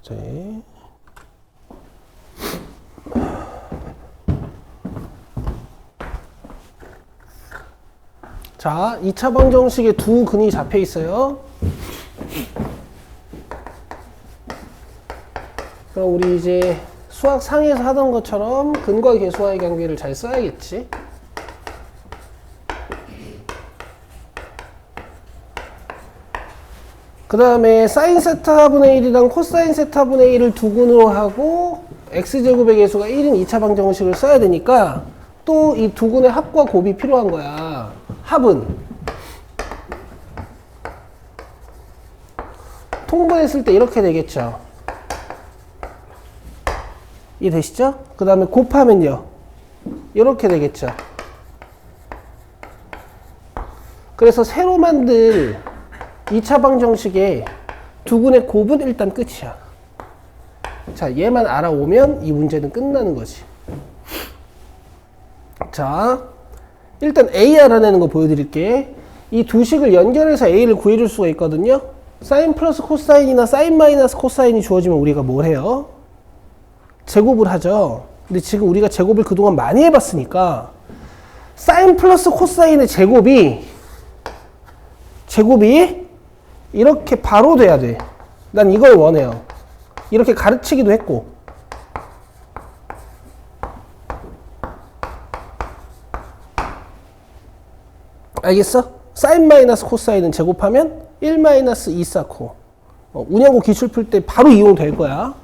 네. 자, 2차 방정식에 두 근이 잡혀 있어요. 그럼 우리 이제 수학 상에서 하던 것처럼 근과 계수와의 관계를 잘 써야겠지. 그 다음에 사인 세타분의 1이랑 코사인 세타분의 1을 두 근으로 하고 x제곱의 계수가 1인 2차 방정식을 써야 되니까 또 이 두 근의 합과 곱이 필요한 거야. 합은 통분했을 때 이렇게 되겠죠. 이해되시죠? 그 다음에 곱하면요 이렇게 되겠죠. 그래서 새로 만들 2차 방정식의 두 근의 곱은 일단 끝이야. 자, 얘만 알아오면 이 문제는 끝나는 거지. 자, 일단 A 알아내는 거 보여드릴게. 이 두 식을 연결해서 A를 구해줄 수가 있거든요. 사인 플러스 코사인이나 사인 마이너스 코사인이 주어지면 우리가 뭘 해요? 제곱을 하죠. 근데 지금 우리가 제곱을 그동안 많이 해봤으니까 사인 플러스 코사인의 제곱이 이렇게 바로 돼야 돼. 난 이걸 원해요. 이렇게 가르치기도 했고. 알겠어? 사인 마이너스 코사인은 제곱하면 1 마이너스 2 사코. 운영고 기출 풀 때 바로 이용될 거야.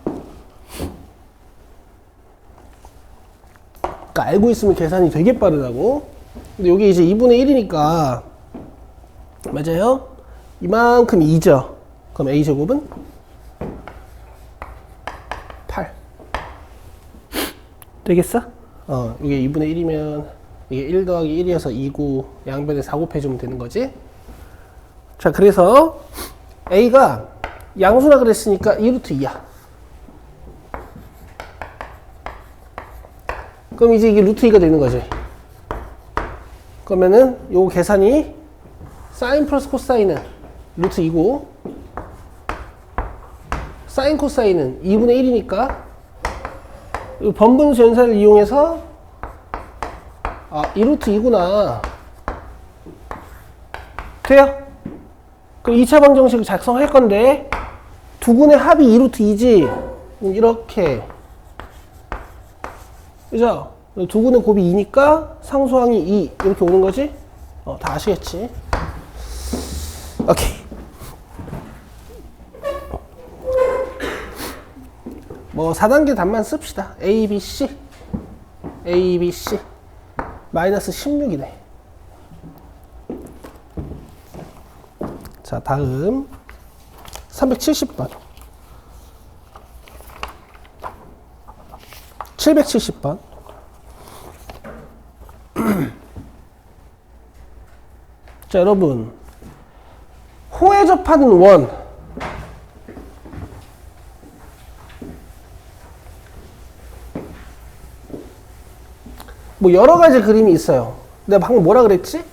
그러니까 알고 있으면 계산이 되게 빠르다고. 근데 여기 이제 2분의 1이니까 맞아요? 이만큼 2죠. 그럼 a제곱은 8 되겠어? 이게 2분의 1이면 이게 1 더하기 1이어서 2고 양변에 4 곱해주면 되는 거지. 자, 그래서 a가 양수라 그랬으니까 2루트 2야. 그럼 이제 이게 루트 2가 되는 거지. 그러면은 요거 계산이 사인 플러스 코사인은 루트 2고 사인 코사인은 2분의 1이니까 번분수 연산을 이용해서 2루트 2구나. 돼요? 그럼 2차 방정식을 작성할 건데 두 근의 합이 2루트 2지. 이렇게. 그죠? 두 근의 곱이 2니까 상수항이 2 이렇게 오는 거지? 다 아시겠지? 오케이. 뭐 4단계 답만 씁시다. A, B, C 마이너스 16이네. 자, 다음 370번 770번 자, 여러분 호에 접하는 원 뭐 여러 가지 그림이 있어요. 내가 방금 뭐라 그랬지?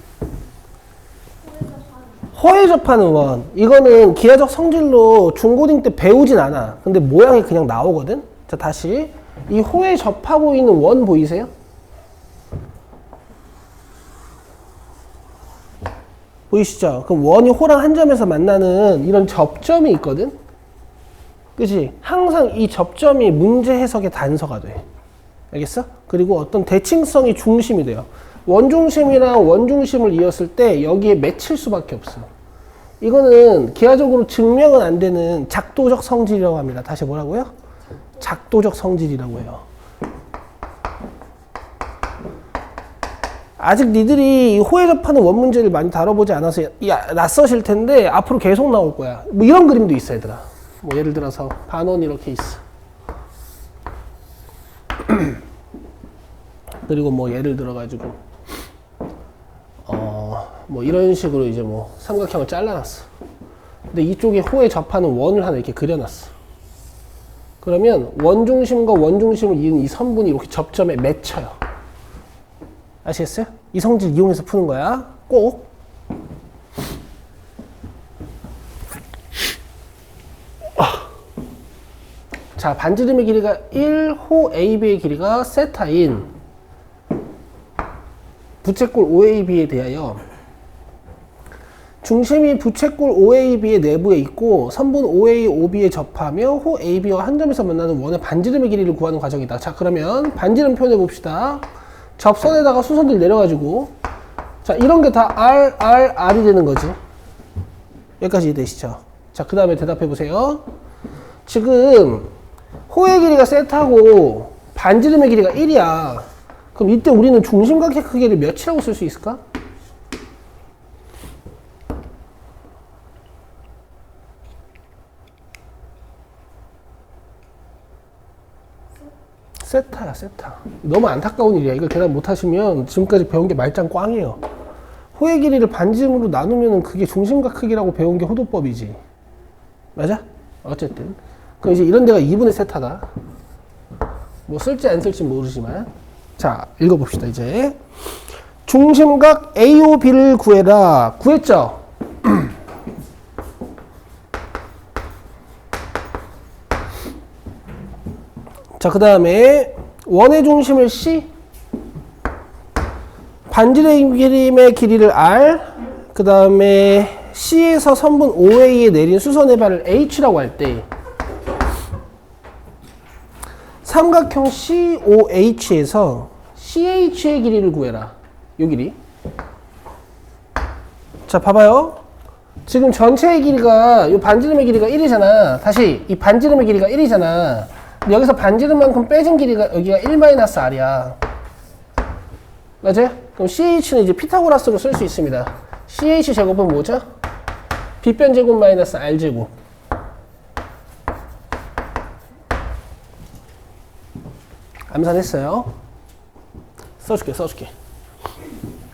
호에 접하는 원. 이거는 기하적 성질로 중고딩 때 배우진 않아. 근데 모양이 그냥 나오거든. 자, 다시 이 호에 접하고 있는 원 보이세요? 보이시죠? 그럼 원이 호랑 한 점에서 만나는 이런 접점이 있거든. 그치? 항상 이 접점이 문제 해석의 단서가 돼. 알겠어? 그리고 어떤 대칭성이 중심이 돼요. 원중심이랑 원중심을 이었을 때 여기에 맺힐 수밖에 없어. 이거는 기하적으로 증명은 안 되는 작도적 성질이라고 합니다. 다시 뭐라고요? 작도적 성질이라고 해요. 아직 니들이 호에 접하는 원 문제를 많이 다뤄보지 않아서 낯서실 텐데 앞으로 계속 나올 거야. 뭐 이런 그림도 있어, 얘들아. 뭐 예를 들어서 반원 이렇게 있어. 그리고 뭐 예를 들어가지고 뭐 이런 식으로 이제 뭐 삼각형을 잘라놨어. 근데 이쪽에 호에 접하는 원을 하나 이렇게 그려놨어. 그러면 원중심과 원중심을 이은 이 선분이 이렇게 접점에 맺혀요. 아시겠어요? 이 성질 이용해서 푸는 거야. 꼭. 자, 반지름의 길이가 1, 호 AB의 길이가 세타인 부채꼴 OAB에 대하여 중심이 부채꼴 OAB의 내부에 있고 선분 OA, OB에 접하며 호 AB와 한 점에서 만나는 원의 반지름의 길이를 구하는 과정이다. 자, 그러면 반지름 표현해 봅시다. 접선에다가 수선들 내려가지고 자, 이런 게 다 R이 되는 거지. 여기까지 이해되시죠? 자, 그 다음에 대답해 보세요. 지금 호의 길이가 세타고 반지름의 길이가 1이야. 그럼 이때 우리는 중심각의 크기를 몇이라고 쓸 수 있을까? 세타야, 세타. 너무 안타까운 일이야. 이걸 대답 못하시면 지금까지 배운 게 말짱 꽝이에요. 호의 길이를 반지름으로 나누면 그게 중심각 크기라고 배운 게 호도법이지. 맞아? 어쨌든. 그럼 이제 이런 데가 2분의 세타다. 뭐 쓸지 안 쓸지 모르지만. 자, 읽어봅시다, 이제. 중심각 AOB를 구해라. 구했죠? 자, 그 다음에 원의 중심을 C, 반지름의 길이를 R, 그 다음에 C에서 선분 OA에 내린 수선의 발을 H라고 할 때 삼각형 COH에서 CH의 길이를 구해라. 요 길이. 자, 봐봐요. 지금 전체의 길이가, 요 반지름의 길이가 1이잖아. 다시, 이 반지름의 길이가 1이잖아. 여기서 반지름만큼 빼진 길이가 여기가 1-R이야. 맞아요? 그럼 CH는 이제 피타고라스로 쓸 수 있습니다. CH 제곱은 뭐죠? B변 제곱 마이너스 R 제곱. 암산했어요. 써줄게.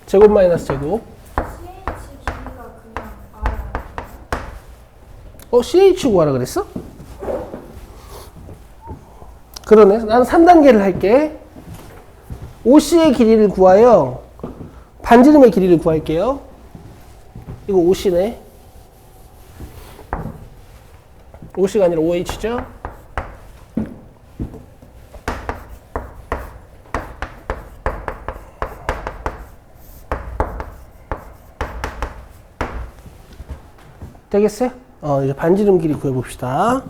제곱 마이너스 제곱. CH 길이가 그냥 R. CH 구하라 그랬어? 그러네. 나는 3단계를 할게. OC의 길이를 구하여 반지름의 길이를 구할게요. 이거 OC네. OC가 아니라 OH죠? 되겠어요? 이제 반지름 길이 구해봅시다.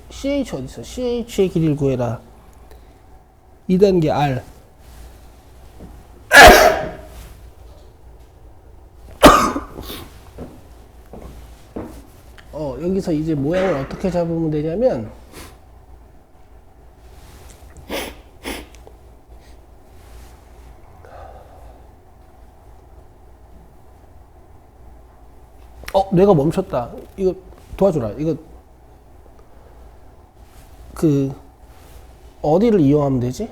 CH 어딨어? CH의 길이를 구해라. 2단계 R. 여기서 이제 모양을 어떻게 잡으면 되냐면, 뇌가 멈췄다. 이거 도와줘라. 이거 어디를 이용하면 되지?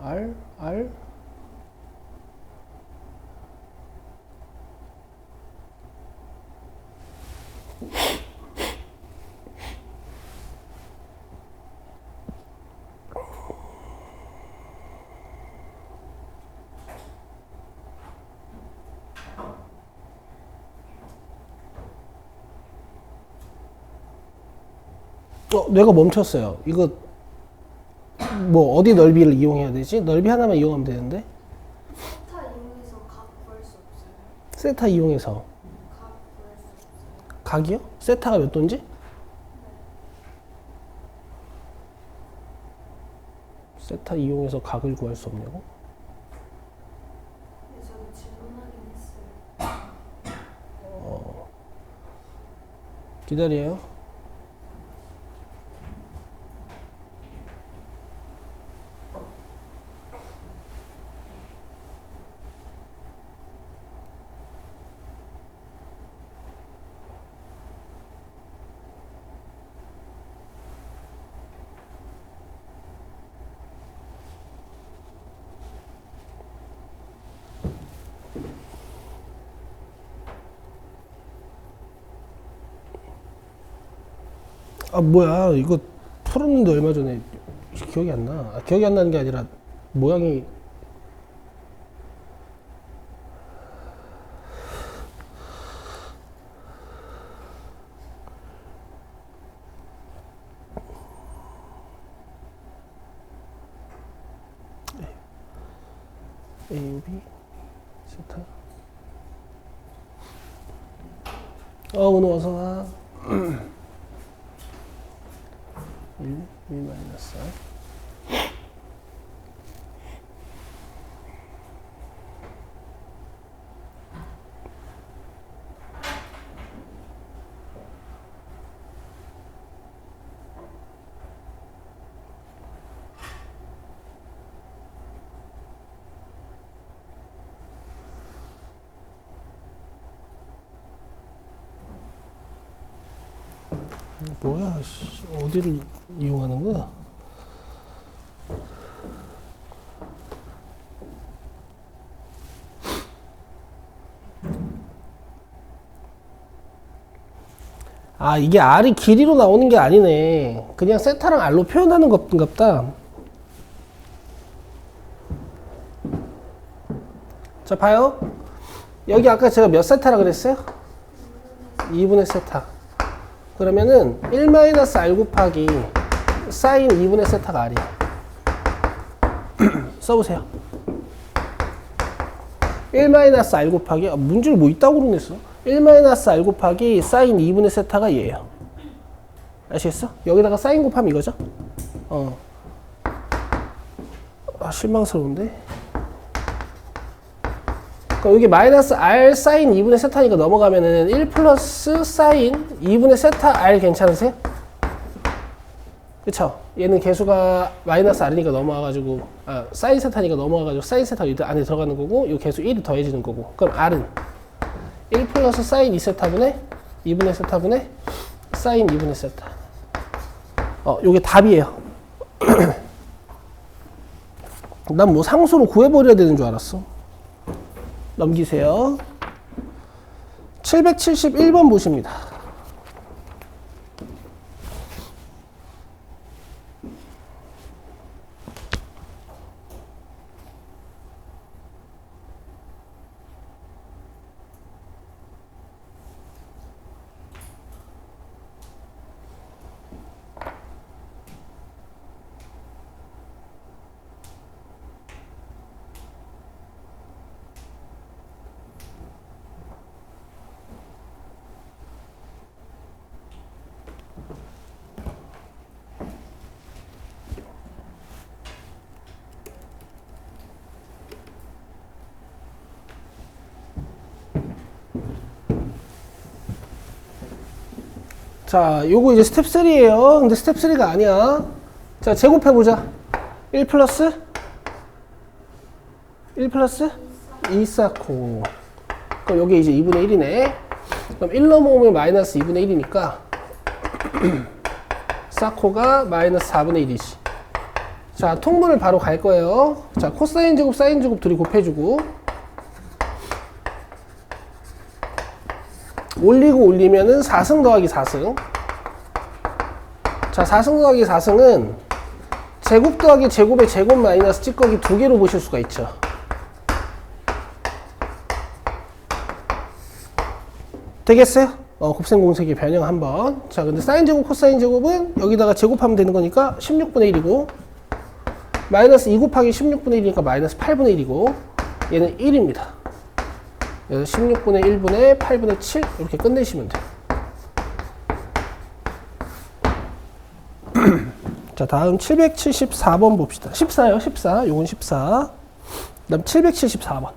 R 뇌가 멈췄어요. 이거 뭐 어디 넓이를 이용해야 되지? 넓이 하나만 이용하면 되는데. 세타 이용해서 각 구할 수 없어요. 세타 이용해서 각 구할 수 없어요. 각이요? 세타가 몇 도인지? 세타 이용해서 각을 구할 수 없냐고? 근데 저는 질문 기다려요. 아 뭐야 이거 풀었는데 얼마 전에 기억이 안 나. 아, 기억이 안 나는 게 아니라 모양이 A, B, 세타. 오늘 어서 와. 1, 1 마이너스 뭐야, 씨, 어디를 이용하는 거야? 아, 이게 R이 길이로 나오는 게 아니네. 그냥 세타랑 R로 표현하는 것같다. 자, 봐요. 여기 아까 제가 몇 세타라 그랬어요? 2분의 세타. 그러면은 1-R 곱하기 사인 2분의 세타가 R이야. 써보세요. 1-R 곱하기, 아, 문제를 뭐 있다고 그러냈어? 1-R 곱하기 사인 2분의 세타가 얘예요. 아시겠어? 여기다가 사인 곱하면 이거죠? 아, 실망스러운데? 그럼 여기 마이너스 R 사인 2분의 세타니까 넘어가면은 1 플러스 사인 2분의 세타 R 괜찮으세요? 그쵸? 얘는 개수가 마이너스 R이니까 넘어와가지고, 아, 사인 세타니까 넘어와가지고 사인 세타가 이 안에 들어가는 거고, 이 개수 1이 더해지는 거고. 그럼 R은 1 플러스 사인 2세타분의 2분의 세타분의 사인 2분의 세타. 요게 답이에요. 난 뭐 상수로 구해버려야 되는 줄 알았어. 넘기세요. 771번 보십니다. 자, 요거 이제 스텝 3예요. 근데 스텝 3가 아니야. 자, 제곱해보자. 1 플러스 2 쌓고. 그럼 여기 이제 2분의 1이네. 그럼 1 넘어오면 마이너스 2분의 1이니까 쌓고가 마이너스 4분의 1이지. 자, 통분을 바로 갈 거예요. 자, 코사인 제곱, 사인 제곱 둘이 곱해주고 올리고 올리면은 4승 더하기 4승. 자, 4승 더하기 4승은 제곱 더하기 제곱의 제곱 마이너스 찌꺼기 두 개로 보실 수가 있죠. 되겠어요? 곱셈 공식의 변형 한번. 자, 근데 사인 제곱, 코사인 제곱은 여기다가 제곱하면 되는 거니까 16분의 1이고 마이너스 2 곱하기 16분의 1이니까 마이너스 8분의 1이고 얘는 1입니다. 그래서 16분의 1분의 8분의 7 이렇게 끝내시면 돼요. 자, 다음 774번 봅시다. 14요, 14. 요건 14. 그 다음 774번.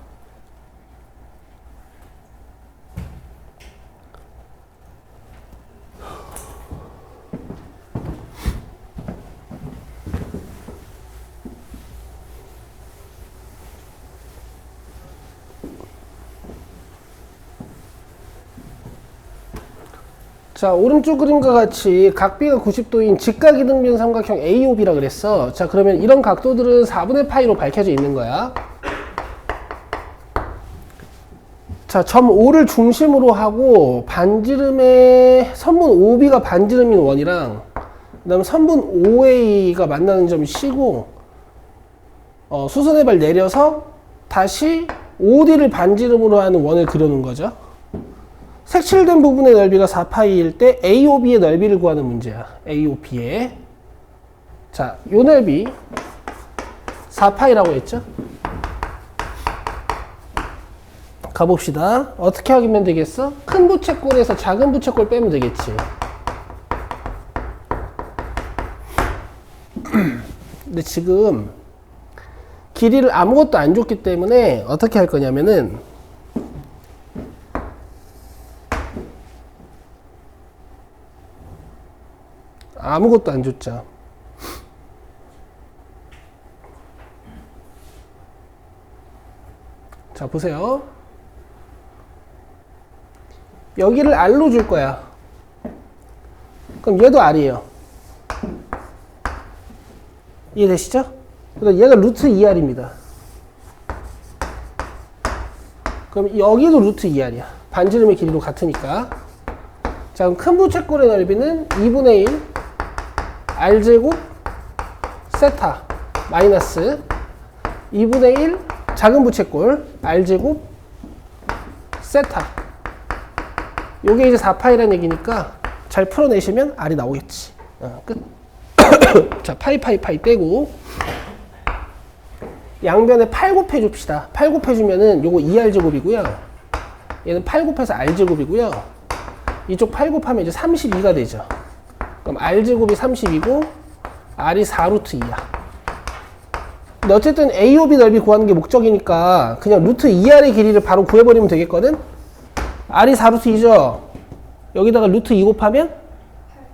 자, 오른쪽 그림과 같이 각비가 90도인 직각이등변 삼각형 AOB라 그랬어. 자, 그러면 이런 각도들은 4분의 파이로 밝혀져 있는 거야. 자, 점 O를 중심으로 하고 반지름의 선분 OB가 반지름인 원이랑 그 다음에 선분 OA가 만나는 점이 C고 수선의 발 내려서 다시 OD를 반지름으로 하는 원을 그려놓은 거죠. 색칠된 부분의 넓이가 4파이일 때 AOB의 넓이를 구하는 문제야. AOB의. 자, 요 넓이 4파이라고 했죠? 가봅시다. 어떻게 하면 되겠어? 큰 부채꼴에서 작은 부채꼴 빼면 되겠지. 근데 지금 길이를 아무것도 안 줬기 때문에 어떻게 할 거냐면은 아무것도 안 줬죠. 자, 보세요. 여기를 R로 줄 거야. 그럼 얘도 R이에요. 이해되시죠? 그럼 얘가 루트 2R입니다. 그럼 여기도 루트 2R이야. 반지름의 길이도 같으니까. 자, 그럼 큰 부채꼴의 넓이는 2분의 1 R제곱 세타 마이너스 2분의 1 작은 부채꼴 R제곱 세타. 요게 이제 4파이라는 얘기니까 잘 풀어내시면 R이 나오겠지. 끝. 자, 파이 떼고 양변에 8 곱해줍시다. 8 곱해주면은 요거 2R제곱이고요. 얘는 8 곱해서 R제곱이고요. 이쪽 8 곱하면 이제 32가 되죠. 그럼 R제곱이 30이고 R이 4루트 2야. 근데 어쨌든 AOB 넓이 구하는 게 목적이니까 그냥 루트 2R의 길이를 바로 구해버리면 되겠거든? R이 4루트 2죠? 여기다가 루트 2 곱하면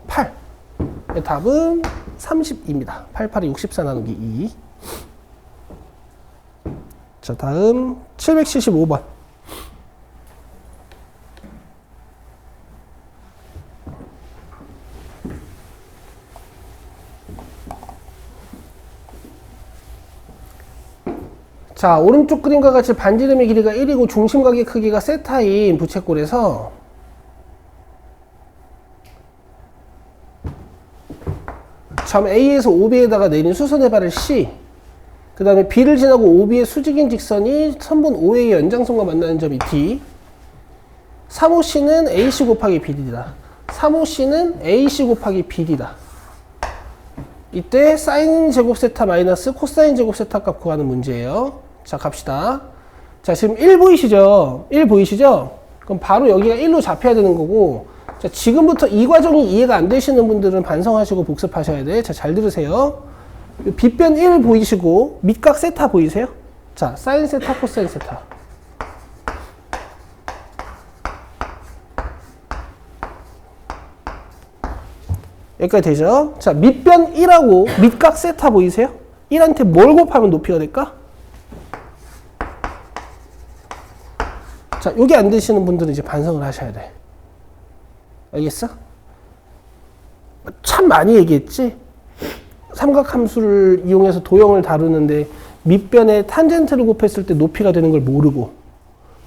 8. 답은 30입니다. 88이 64 나누기 2. 자, 다음 775번. 자, 오른쪽 그림과 같이 반지름의 길이가 1이고 중심각의 크기가 세타인 부채꼴에서 점 A에서 OB에다가 내린 수선의 발을 C, 그 다음에 B를 지나고 OB의 수직인 직선이 선분 OA의 연장선과 만나는 점이 D, 3OC는 AC 곱하기 BD다. 3OC는 AC 곱하기 BD다. 이때 사인 제곱 세타 마이너스 코사인 제곱 세타 값 구하는 문제예요. 자, 갑시다. 자, 지금 1 보이시죠? 1 보이시죠? 그럼 바로 여기가 1로 잡혀야 되는 거고, 자, 지금부터 이 과정이 이해가 안 되시는 분들은 반성하시고 복습하셔야 돼. 자, 잘 들으세요. 빗변 1 보이시고 밑각 세타 보이세요? 자, 사인 세타, 코사인 세타. 여기까지 되죠? 자, 밑변 1하고 밑각 세타 보이세요? 1한테 뭘 곱하면 높이가 될까? 자, 요게 안 되시는 분들은 이제 반성을 하셔야 돼. 알겠어? 참 많이 얘기했지? 삼각함수를 이용해서 도형을 다루는데 밑변에 탄젠트를 곱했을 때 높이가 되는 걸 모르고,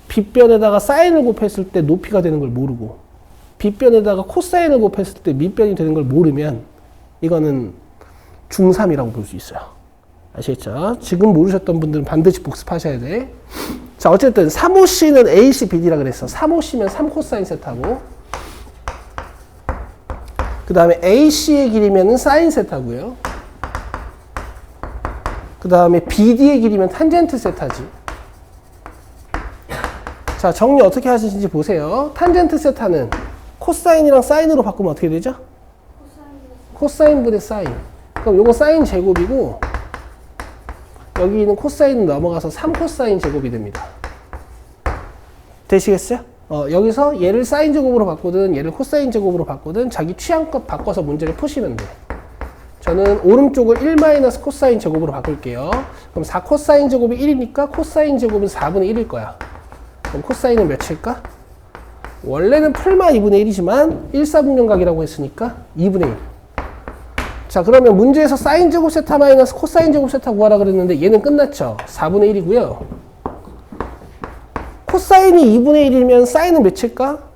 빗변에다가 사인을 곱했을 때 높이가 되는 걸 모르고, 빗변에다가 코사인을 곱했을 때 밑변이 되는 걸 모르면 이거는 중3이라고 볼 수 있어요. 아시겠죠? 지금 모르셨던 분들은 반드시 복습하셔야 돼. 자, 어쨌든 3OC는 AC, BD라 그랬어. 3OC면 3코사인 세타고, 그 다음에 AC의 길이면 사인 세타고요. 그 다음에 BD의 길이면 탄젠트 세타지. 자, 정리 어떻게 하시는지 보세요. 탄젠트 세타는 코사인이랑 사인으로 바꾸면 어떻게 되죠? 코사인분의 사인. 그럼 요거 사인 제곱이고, 여기 있는 코사인은 넘어가서 3코사인 제곱이 됩니다. 되시겠어요? 여기서 얘를 사인 제곱으로 바꾸든 얘를 코사인 제곱으로 바꾸든 자기 취향껏 바꿔서 문제를 푸시면 돼. 저는 오른쪽을 1 코사인 제곱으로 바꿀게요. 그럼 4 코사인 제곱이 1이니까 코사인 제곱은 4분의 1일 거야. 그럼 코사인은 몇일까? 원래는 풀마 2분의 1이지만 1사분면각이라고 했으니까 2분의 1. 자, 그러면 문제에서 사인 제곱 세타 마이너스 코사인 제곱 세타 구하라 그랬는데 얘는 끝났죠. 4분의 1이고요. 코사인이 2분의 1이면 사인은 몇일까?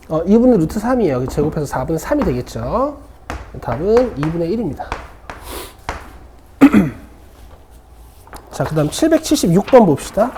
2분의 루트 3이에요. 제곱해서 4분의 3이 되겠죠. 답은 2분의 1입니다. 자, 그 다음 776번 봅시다.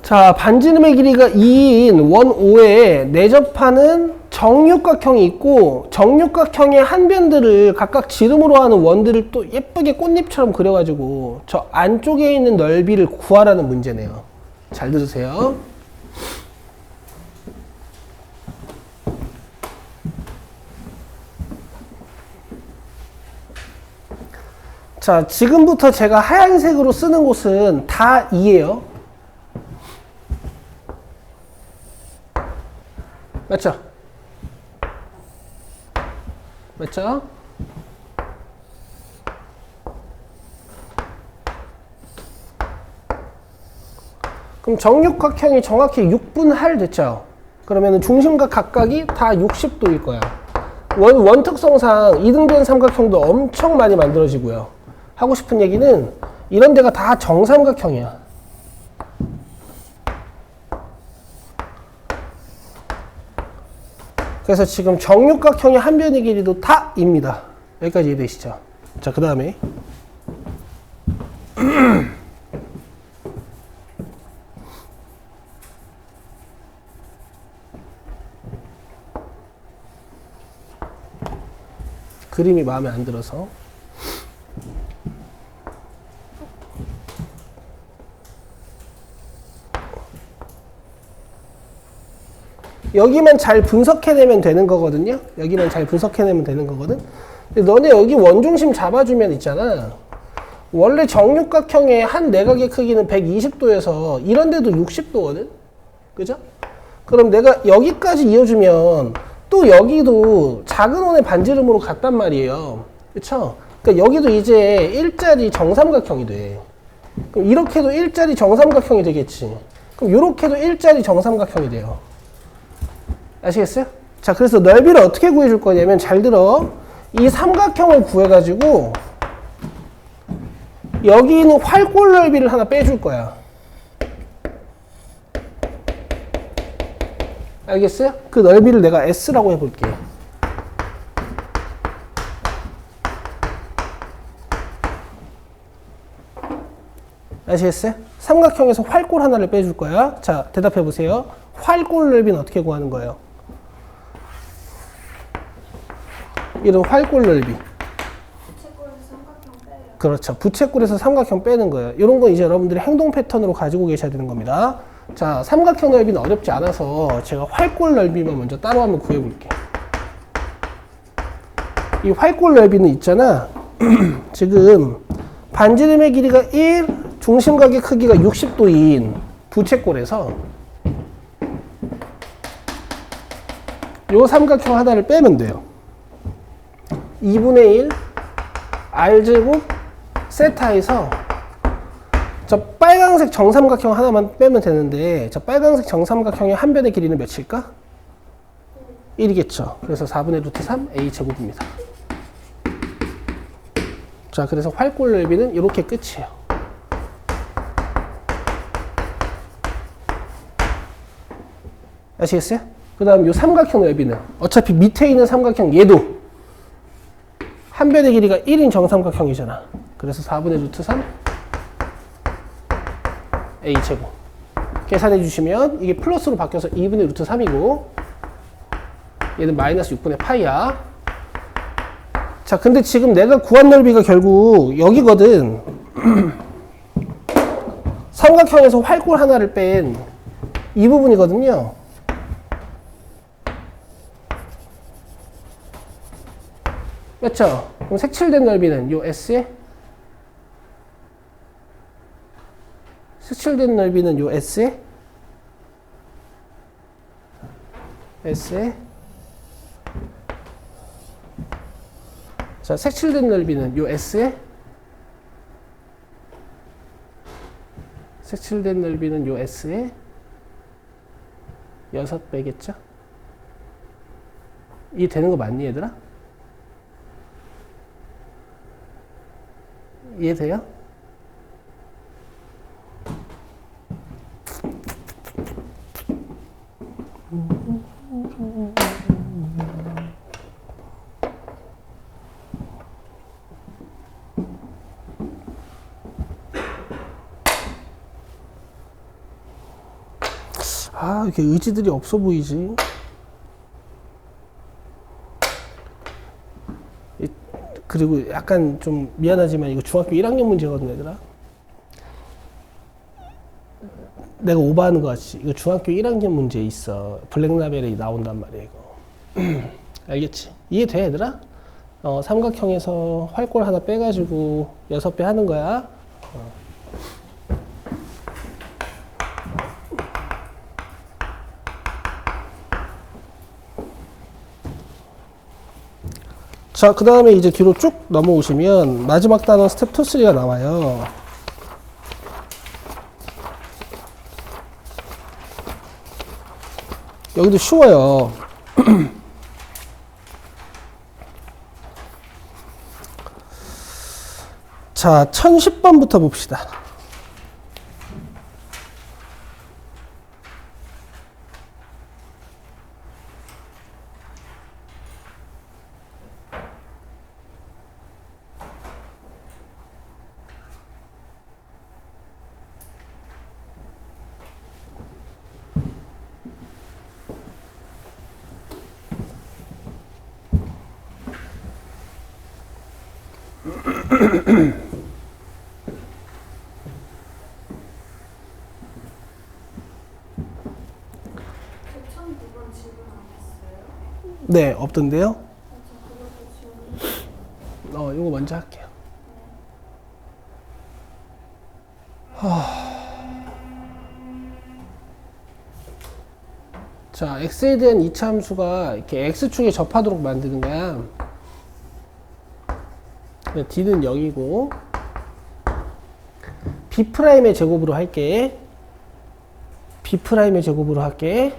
자, 반지름의 길이가 2인 원 5에 내접하는 정육각형이 있고 정육각형의 한 변들을 각각 지름으로 하는 원들을 또 예쁘게 꽃잎처럼 그려가지고 저 안쪽에 있는 넓이를 구하라는 문제네요. 잘 들으세요. 자, 지금부터 제가 하얀색으로 쓰는 곳은 다 2예요. 맞죠? 맞죠? 그럼 정육각형이 정확히 6분할 됐죠? 그러면 중심과 각각이 다 60도일 거야. 원특성상 이등변 삼각형도 엄청 많이 만들어지고요. 하고 싶은 얘기는 이런 데가 다 정삼각형이야. 그래서 지금 정육각형의 한 변의 길이도 다 입니다. 여기까지 이해되시죠? 자, 그 다음에 그림이 마음에 안 들어서 여기만 잘 분석해내면 되는 거거든요. 여기만 잘 분석해내면 되는 거거든. 근데 너네 여기 원중심 잡아주면 있잖아. 원래 정육각형의 한 내각의 크기는 120도에서 이런 데도 60도거든. 그죠? 그럼 내가 여기까지 이어주면 또 여기도 작은 원의 반지름으로 갔단 말이에요. 그쵸? 그러니까 여기도 이제 일자리 정삼각형이 돼. 그럼 이렇게도 일자리 정삼각형이 되겠지. 그럼 이렇게도 일자리 정삼각형이 돼요. 아시겠어요? 자, 그래서 넓이를 어떻게 구해줄 거냐면 잘 들어. 이 삼각형을 구해가지고 여기 있는 활골 넓이를 하나 빼줄 거야. 알겠어요? 그 넓이를 내가 S라고 해볼게. 아시겠어요? 삼각형에서 활골 하나를 빼줄 거야. 자, 대답해 보세요. 활골 넓이는 어떻게 구하는 거예요? 이런 활골 넓이. 부채꼴에서 삼각형 빼요. 그렇죠. 부채꼴에서 삼각형 빼는 거예요. 이런 거 이제 여러분들이 행동 패턴으로 가지고 계셔야 되는 겁니다. 자, 삼각형 넓이는 어렵지 않아서 제가 활골 넓이만 먼저 따로 한번 구해볼게요. 이 활골 넓이는 있잖아. 지금 반지름의 길이가 1, 중심각의 크기가 60도인 부채꼴에서 요 삼각형 하나를 빼면 돼요. 2분의 1 R제곱 세타에서 저 빨강색 정삼각형 하나만 빼면 되는데 저 빨강색 정삼각형의 한 변의 길이는 몇일까? 1이겠죠. 그래서 4분의 루트 3 A제곱입니다. 자, 그래서 활골 넓이는 이렇게 끝이에요. 아시겠어요? 그 다음 이 삼각형 넓이는 어차피 밑에 있는 삼각형 얘도 한 변의 길이가 1인 정삼각형이잖아. 그래서 4분의 루트 3 A제곱. 계산해 주시면 이게 플러스로 바뀌어서 2분의 루트 3이고 얘는 마이너스 6분의 파이야. 자, 근데 지금 내가 구한 넓이가 결국 여기거든. 삼각형에서 활골 하나를 뺀 이 부분이거든요. 맞죠? 그럼 색칠된 넓이는 요 S에 색칠된 넓이는 요 S에 자, 색칠된 넓이는 요 S에 색칠된 넓이는 요 S에 6배겠죠? 이해 되는 거 맞니, 얘들아? 이해돼요? 아, 이렇게 의지들이 없어 보이지? 그리고 약간 좀 미안하지만 이거 중학교 1학년 문제거든, 얘들아. 내가 오버하는 거 같지? 이거 중학교 1학년 문제 있어. 블랙라벨이 나온단 말이야, 이거. 알겠지? 이해돼, 얘들아? 삼각형에서 활골 하나 빼가지고 6배 하는 거야. 자, 그 다음에 이제 뒤로 쭉 넘어오시면 마지막 단원 스텝 2, 3가 나와요. 여기도 쉬워요. 자, 1010번부터 봅시다. 네, 없던데요? 이거 먼저 할게요. 자, x에 대한 이차함수가 이렇게 x축에 접하도록 만드는 거야. d는 0이고 b'의 제곱으로 할게. b'의 제곱으로 할게.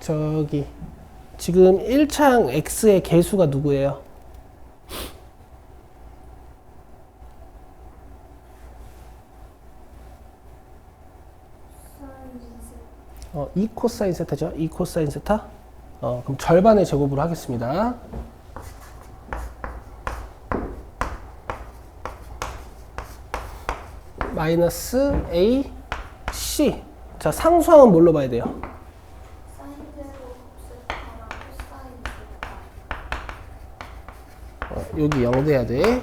저기 지금 1창 x의 개수가 누구예요? 어, 2 코사인 세타죠? 2 코사인 세타? 그럼 절반의 제곱으로 하겠습니다. 마이너스 a c. 자, 상수항은 뭘로 봐야 돼요? 여기 0 돼야 돼.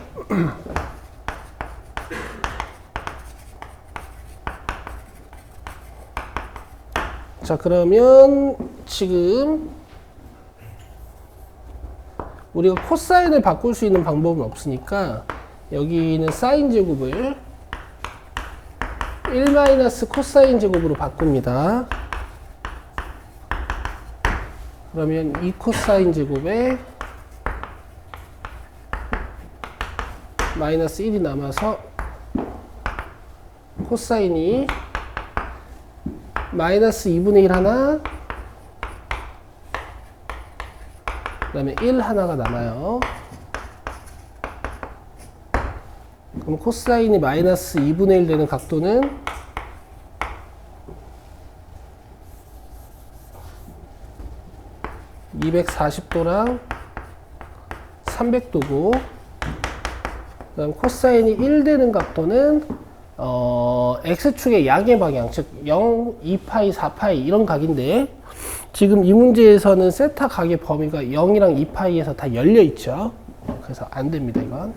자, 그러면 지금 우리가 코사인을 바꿀 수 있는 방법은 없으니까 여기는 사인 제곱을 1 코사인 제곱으로 바꿉니다. 그러면 2 코사인 제곱에 마이너스 1이 남아서 코사인이 마이너스 2분의 1 하나, 그 다음에 1 하나가 남아요. 그럼 코사인이 마이너스 2분의 1 되는 각도는 (240도랑) (300도고) 그 다음 코사인이 1 되는 각도는 x축의 양의 방향, 즉 0, 2파이, 4파이 이런 각인데 지금 이 문제에서는 세타 각의 범위가 0이랑 2파이에서 다 열려 있죠. 그래서 안 됩니다, 이건.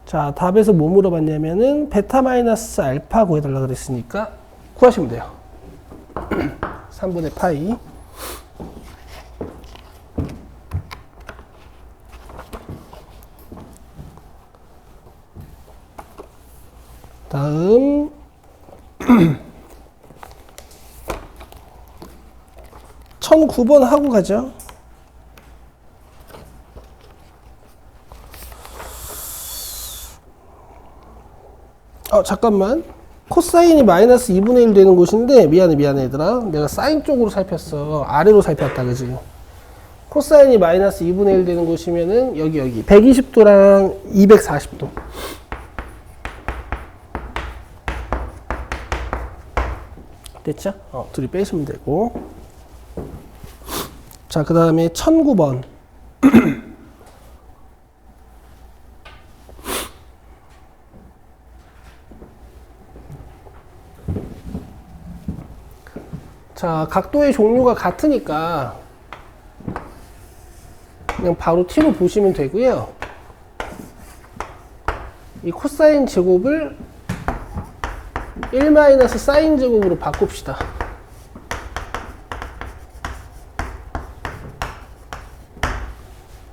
자, 답에서 뭐 물어봤냐면은 베타 마이너스 알파 구해달라 그랬으니까 구하시면 돼요. 3분의 파이. 다음 1009번 하고 가죠. 잠깐만. 코사인이 마이너스 2분의 1 되는 곳인데, 미안해 얘들아. 내가 사인 쪽으로 살폈어. 아래로 살폈다, 그지? 코사인이 마이너스 2분의 1 되는 곳이면은, 여기. 120도랑 240도. 됐죠? 둘이 빼시면 되고. 자, 그 다음에 1009번. 자, 각도의 종류가 같으니까 그냥 바로 t로 보시면 되고요. 이 코사인 제곱을 1 사인 제곱으로 바꿉시다.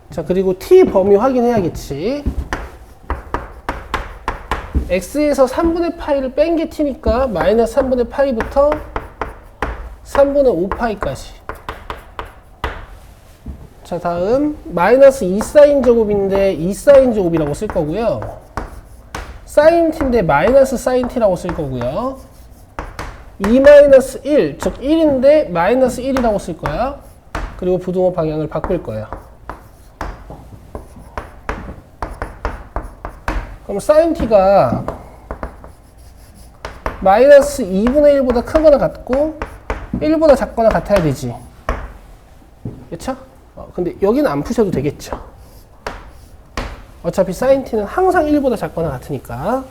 자, 그리고 t 범위 확인해야겠지. x에서 3분의 파이를 뺀 게 t니까 마이너스 3분의 파이부터 3분의 5파이까지. 자, 다음 마이너스 2사인 제곱인데 2사인 제곱이라고 쓸 거고요. 사인 t인데 마이너스 사인 t라고 쓸 거고요. 2 마이너스 1, 즉 1인데 마이너스 1이라고 쓸 거야. 그리고 부등호 방향을 바꿀 거예요. 그럼 사인 t가 마이너스 2분의 1보다 크거나 같고 1보다 작거나 같아야 되지. 그쵸? 근데 여기는 안 푸셔도 되겠죠. 어차피 사인 t는 항상 1보다 작거나 같으니까.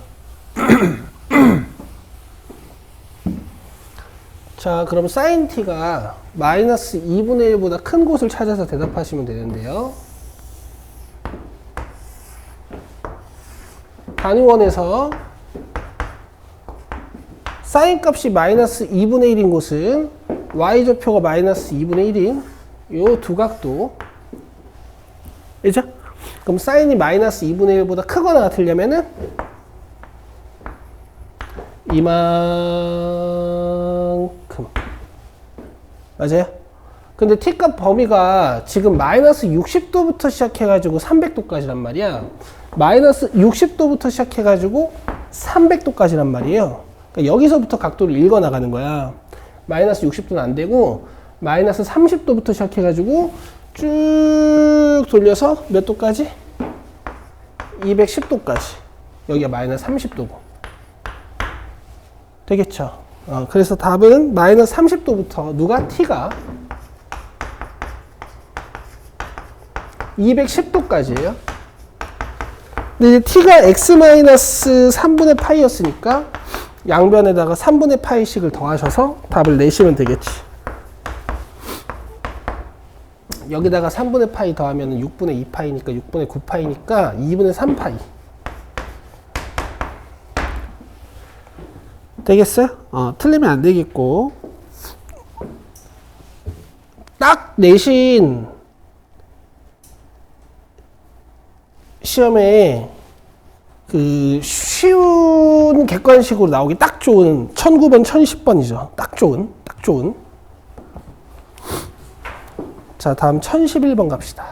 자, 그럼 사인 t가 마이너스 2분의 1보다 큰 곳을 찾아서 대답하시면 되는데요. 단위원에서 사인 값이 마이너스 2분의 1인 곳은 y좌표가 마이너스 2분의 1인 요 두 각도. 그죠? 그럼 사인이 마이너스 2분의 1보다 크거나 같으려면은 이만큼. 맞아요? 근데 t값 범위가 지금 마이너스 60도부터 시작해가지고 300도까지란 말이야. 마이너스 60도부터 시작해가지고 300도까지란 말이에요. 그러니까 여기서부터 각도를 읽어 나가는 거야. 마이너스 60도는 안 되고 마이너스 30도부터 시작해가지고 쭉 돌려서 몇 도까지? 210도까지. 여기가 마이너스 30도고. 되겠죠? 그래서 답은 마이너스 30도부터 누가? t가 210도까지예요. 근데 이제 t가 x-3분의 파이였으니까 양변에다가 3분의 파이씩을 더하셔서 답을 내시면 되겠지. 여기다가 3분의 파이 더하면 6분의 2파이니까 6분의 9파이니까 2분의 3파이. 되겠어요? 틀리면 안 되겠고. 딱 내신 시험에 그 쉬운 객관식으로 나오기 딱 좋은 1009번, 1010번이죠. 딱 좋은. 자, 다음 1011번 갑시다.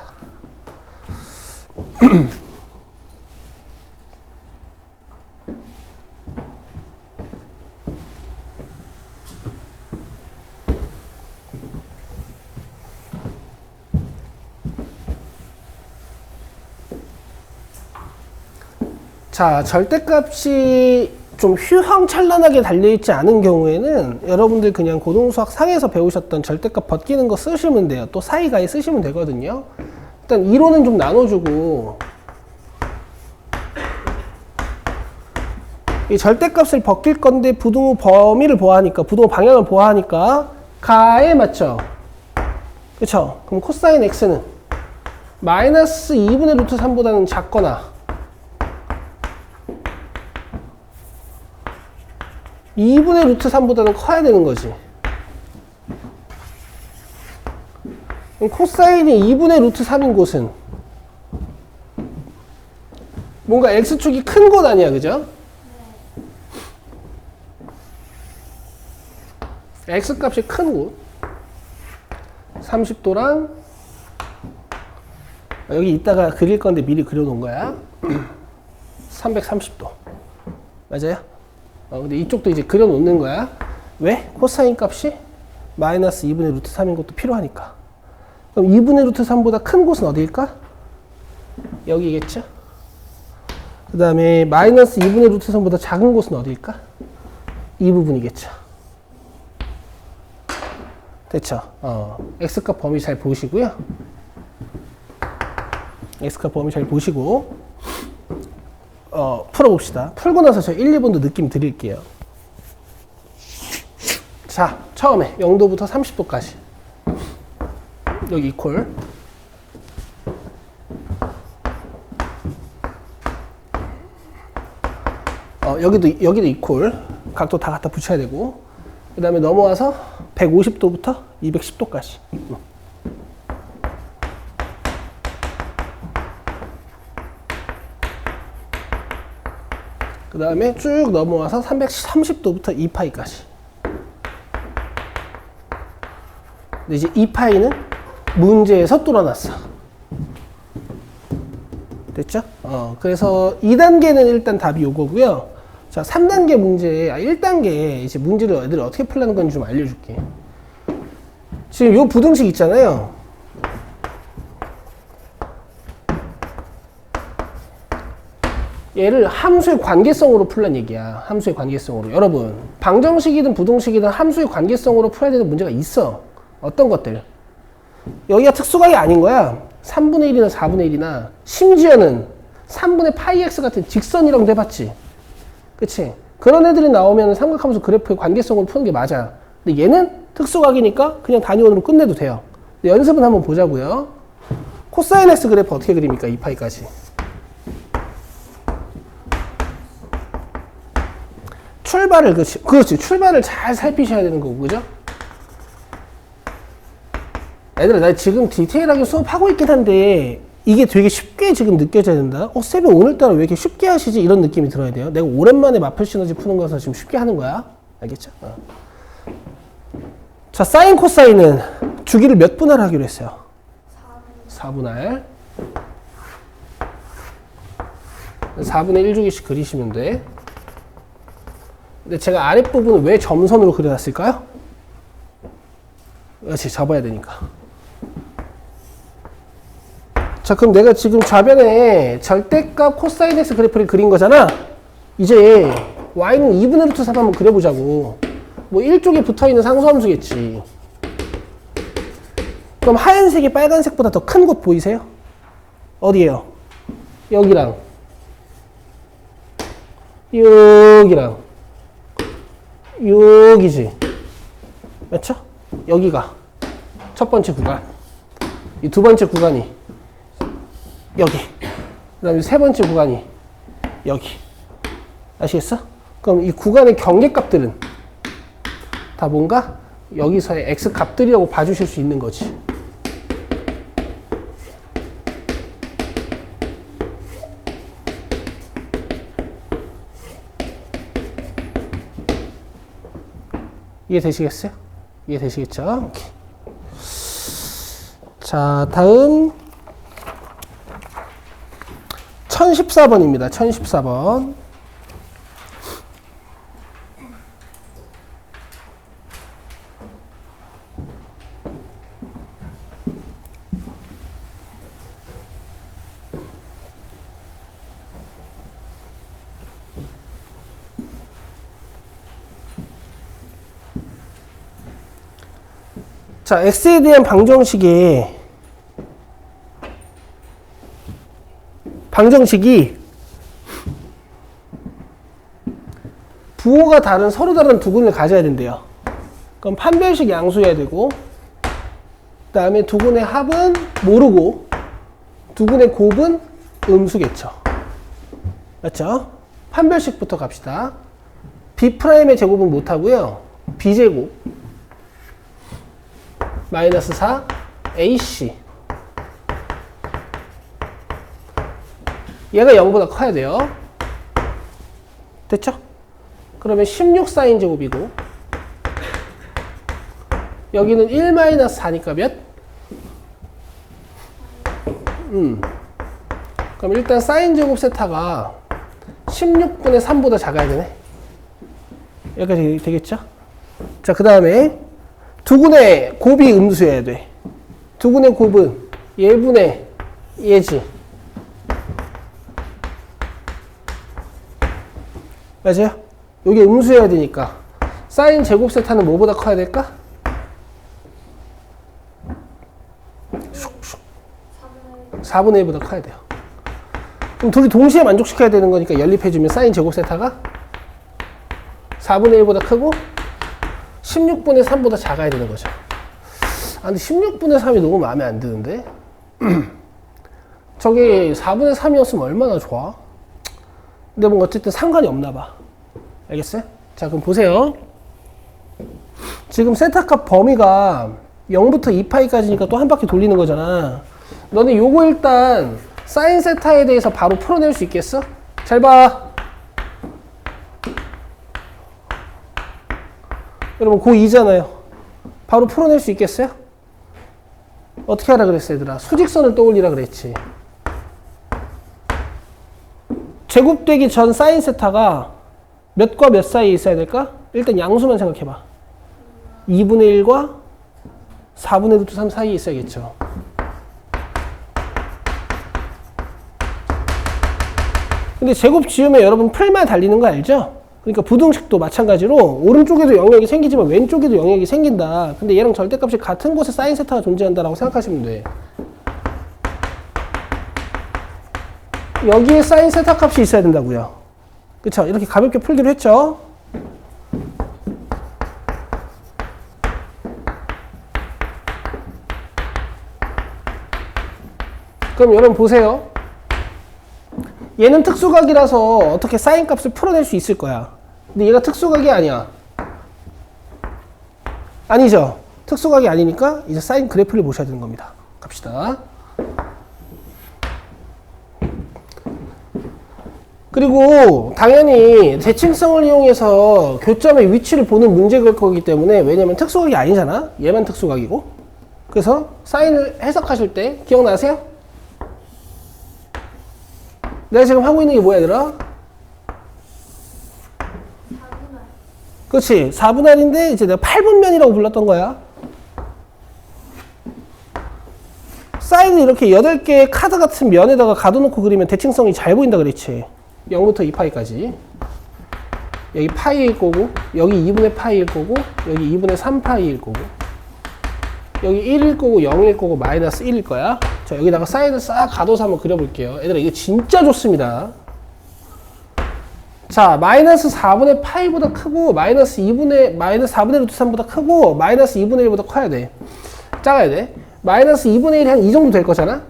자, 절대값이 좀 휘황찬란하게 달려있지 않은 경우에는 여러분들 그냥 고등수학 상에서 배우셨던 절대값 벗기는 거 쓰시면 돼요. 또 사이가에 쓰시면 되거든요. 일단 이론은 좀 나눠주고 이 절대값을 벗길 건데 부등호 범위를 보아하니까 부등호 방향을 보아하니까 가에 맞죠? 그쵸? 그럼 코사인 x는 마이너스 2분의 루트 3보다는 작거나 2분의 루트 3보다는 커야 되는 거지. 그럼 코사인이 2분의 루트 3인 곳은 뭔가 x축이 큰 곳 아니야, 그죠? x값이 큰 곳. 30도랑 여기 이따가 그릴 건데 미리 그려놓은 거야. 330도. 맞아요? 근데 이쪽도 이제 그려놓는 거야. 왜? 코사인 값이 마이너스 2분의 루트 3인 것도 필요하니까. 그럼 2분의 루트 3보다 큰 곳은 어디일까? 여기겠죠? 그 다음에 마이너스 2분의 루트 3보다 작은 곳은 어디일까? 이 부분이겠죠. 됐죠? x값 범위 잘 보시고요. x값 범위 잘 보시고 풀어봅시다. 풀고 나서 저 1, 2번도 느낌 드릴게요. 자, 처음에 0도부터 30도까지 여기 이퀄 여기도 이퀄 각도 다 갖다 붙여야 되고 그 다음에 넘어와서 150도부터 210도까지 그 다음에 쭉 넘어와서 330도부터 2파이까지. 근데 이제 2파이는 문제에서 뚫어놨어. 됐죠? 그래서 2단계는 일단 답이 요거고요. 자, 3단계 문제, 1단계 이제 문제를 애들이 어떻게 풀라는 건지 좀 알려줄게. 지금 요 부등식 있잖아요. 얘를 함수의 관계성으로 풀란 얘기야. 함수의 관계성으로. 여러분, 방정식이든 부등식이든 함수의 관계성으로 풀어야 되는 문제가 있어. 어떤 것들? 여기가 특수각이 아닌 거야. 3분의 1이나 4분의 1이나 심지어는 3분의 파이 x 같은 직선이라고도 해봤지. 그치? 그런 애들이 나오면 삼각함수 그래프의 관계성으로 푸는 게 맞아. 근데 얘는 특수각이니까 그냥 단위원으로 끝내도 돼요. 연습은 한번 보자고요. 코사인 x 그래프 어떻게 그립니까? 2파이까지. 출발을, 그렇지. 출발을 잘 살피셔야 되는 거고, 그죠? 얘들아, 나 지금 디테일하게 수업하고 있긴 한데, 이게 되게 쉽게 지금 느껴져야 된다. 쌤이 오늘따라 왜 이렇게 쉽게 하시지? 이런 느낌이 들어야 돼요. 내가 오랜만에 마플 시너지 푸는 거라서 지금 쉽게 하는 거야. 알겠죠? 자, 사인, 코사인은 주기를 몇 분할 하기로 했어요? 4분할. 4분의 1주기씩 그리시면 돼. 근데 제가 아랫부분을 왜 점선으로 그려놨을까요? 그렇지, 잡아야 되니까. 자, 그럼 내가 지금 좌변에 절대값 코사인 x 그래프를 그린 거잖아. 이제 y는 2분의 루트 3 한번 그려보자고. 뭐 1쪽에 붙어있는 상수함수겠지. 그럼 하얀색이 빨간색보다 더 큰 곳 보이세요? 어디예요? 여기랑 여기랑 여기지. 맞죠? 여기가 첫 번째 구간. 이 두 번째 구간이 여기. 그 다음에 세 번째 구간이 여기. 아시겠어? 그럼 이 구간의 경계값들은 다 뭔가 여기서의 x 값들이라고 봐주실 수 있는 거지. 이해되시겠어요? 이해되시겠죠? 오케이. 자, 다음 1014번입니다. 1014번. 자, x에 대한 방정식이 부호가 다른 서로 다른 두근을 가져야 된대요. 그럼 판별식 양수해야 되고, 그 다음에 두근의 합은 모르고 두근의 곱은 음수겠죠. 맞죠? 판별식부터 갑시다. b'의 제곱은 못하고요. b제곱 마이너스 4 ac 얘가 0보다 커야 돼요. 됐죠? 그러면 16 사인 제곱이고 여기는 1 마이너스 4니까 몇? 그럼 일단 사인 제곱 세타가 16분의 3보다 작아야 되네. 여기까지 되겠죠? 자, 그 다음에 두근의 곱이 음수여야 돼. 두근의 곱은 예분의 예지. 맞아요? 이게 음수여야 되니까 사인 제곱 세타는 뭐보다 커야 될까? 4분의 1보다 커야 돼요. 그럼 둘이 동시에 만족시켜야 되는 거니까 연립해주면 사인 제곱 세타가 4분의 1보다 크고 16분의 3보다 작아야 되는 거죠. 아, 근데 16분의 3이 너무 마음에 안 드는데? 저게 4분의 3이었으면 얼마나 좋아? 근데 뭐 어쨌든 상관이 없나 봐. 알겠어요? 자, 그럼 보세요. 지금 세타값 범위가 0부터 2파이까지니까 또 한 바퀴 돌리는 거잖아. 너네 요거 일단 사인 세타에 대해서 바로 풀어낼 수 있겠어? 잘 봐. 여러분 고2잖아요. 바로 풀어낼 수 있겠어요? 어떻게 하라 그랬어 얘들아? 수직선을 떠올리라 그랬지. 제곱되기 전 사인 세타가 몇과 몇 사이에 있어야 될까? 일단 양수만 생각해봐. 2분의 1과 4분의 루트 3 사이에 있어야겠죠. 근데 제곱 지으면 여러분 풀만 달리는 거 알죠? 그러니까 부등식도 마찬가지로 오른쪽에도 영역이 생기지만 왼쪽에도 영역이 생긴다. 근데 얘랑 절대값이 같은 곳에 사인 세타가 존재한다라고 생각하시면 돼. 여기에 사인 세타 값이 있어야 된다고요. 그쵸? 이렇게 가볍게 풀기로 했죠? 그럼 여러분 보세요. 얘는 특수각이라서 어떻게 사인 값을 풀어낼 수 있을 거야. 근데 얘가 특수각이 아니야. 아니죠? 특수각이 아니니까 이제 사인 그래프를 보셔야 되는 겁니다. 갑시다. 그리고 당연히 대칭성을 이용해서 교점의 위치를 보는 문제가 될 거기 때문에, 왜냐면 특수각이 아니잖아. 얘만 특수각이고. 그래서 사인을 해석하실 때 기억나세요? 내가 지금 하고 있는 게 뭐야 얘들아? 4분의 그렇지. 4분할인데 이제 내가 8분면이라고 불렀던 거야. 사인을 이렇게 8개의 카드 같은 면에다가 가둬놓고 그리면 대칭성이 잘 보인다 그랬지. 0부터 2파이까지. 여기 파이일 거고, 여기 2분의 파이일 거고, 여기 2분의 3파이일 거고, 여기 1일 거고, 0일 거고, 마이너스 1일 거야. 자, 여기다가 사인을 싹 가둬서 한번 그려볼게요. 얘들아, 이거 진짜 좋습니다. 자, 마이너스 4분의 파이보다 크고, 마이너스 4분의 루트 3보다 크고, 마이너스 2분의 1보다 커야 돼. 작아야 돼. 마이너스 2분의 1이 한 이 정도 될 거잖아?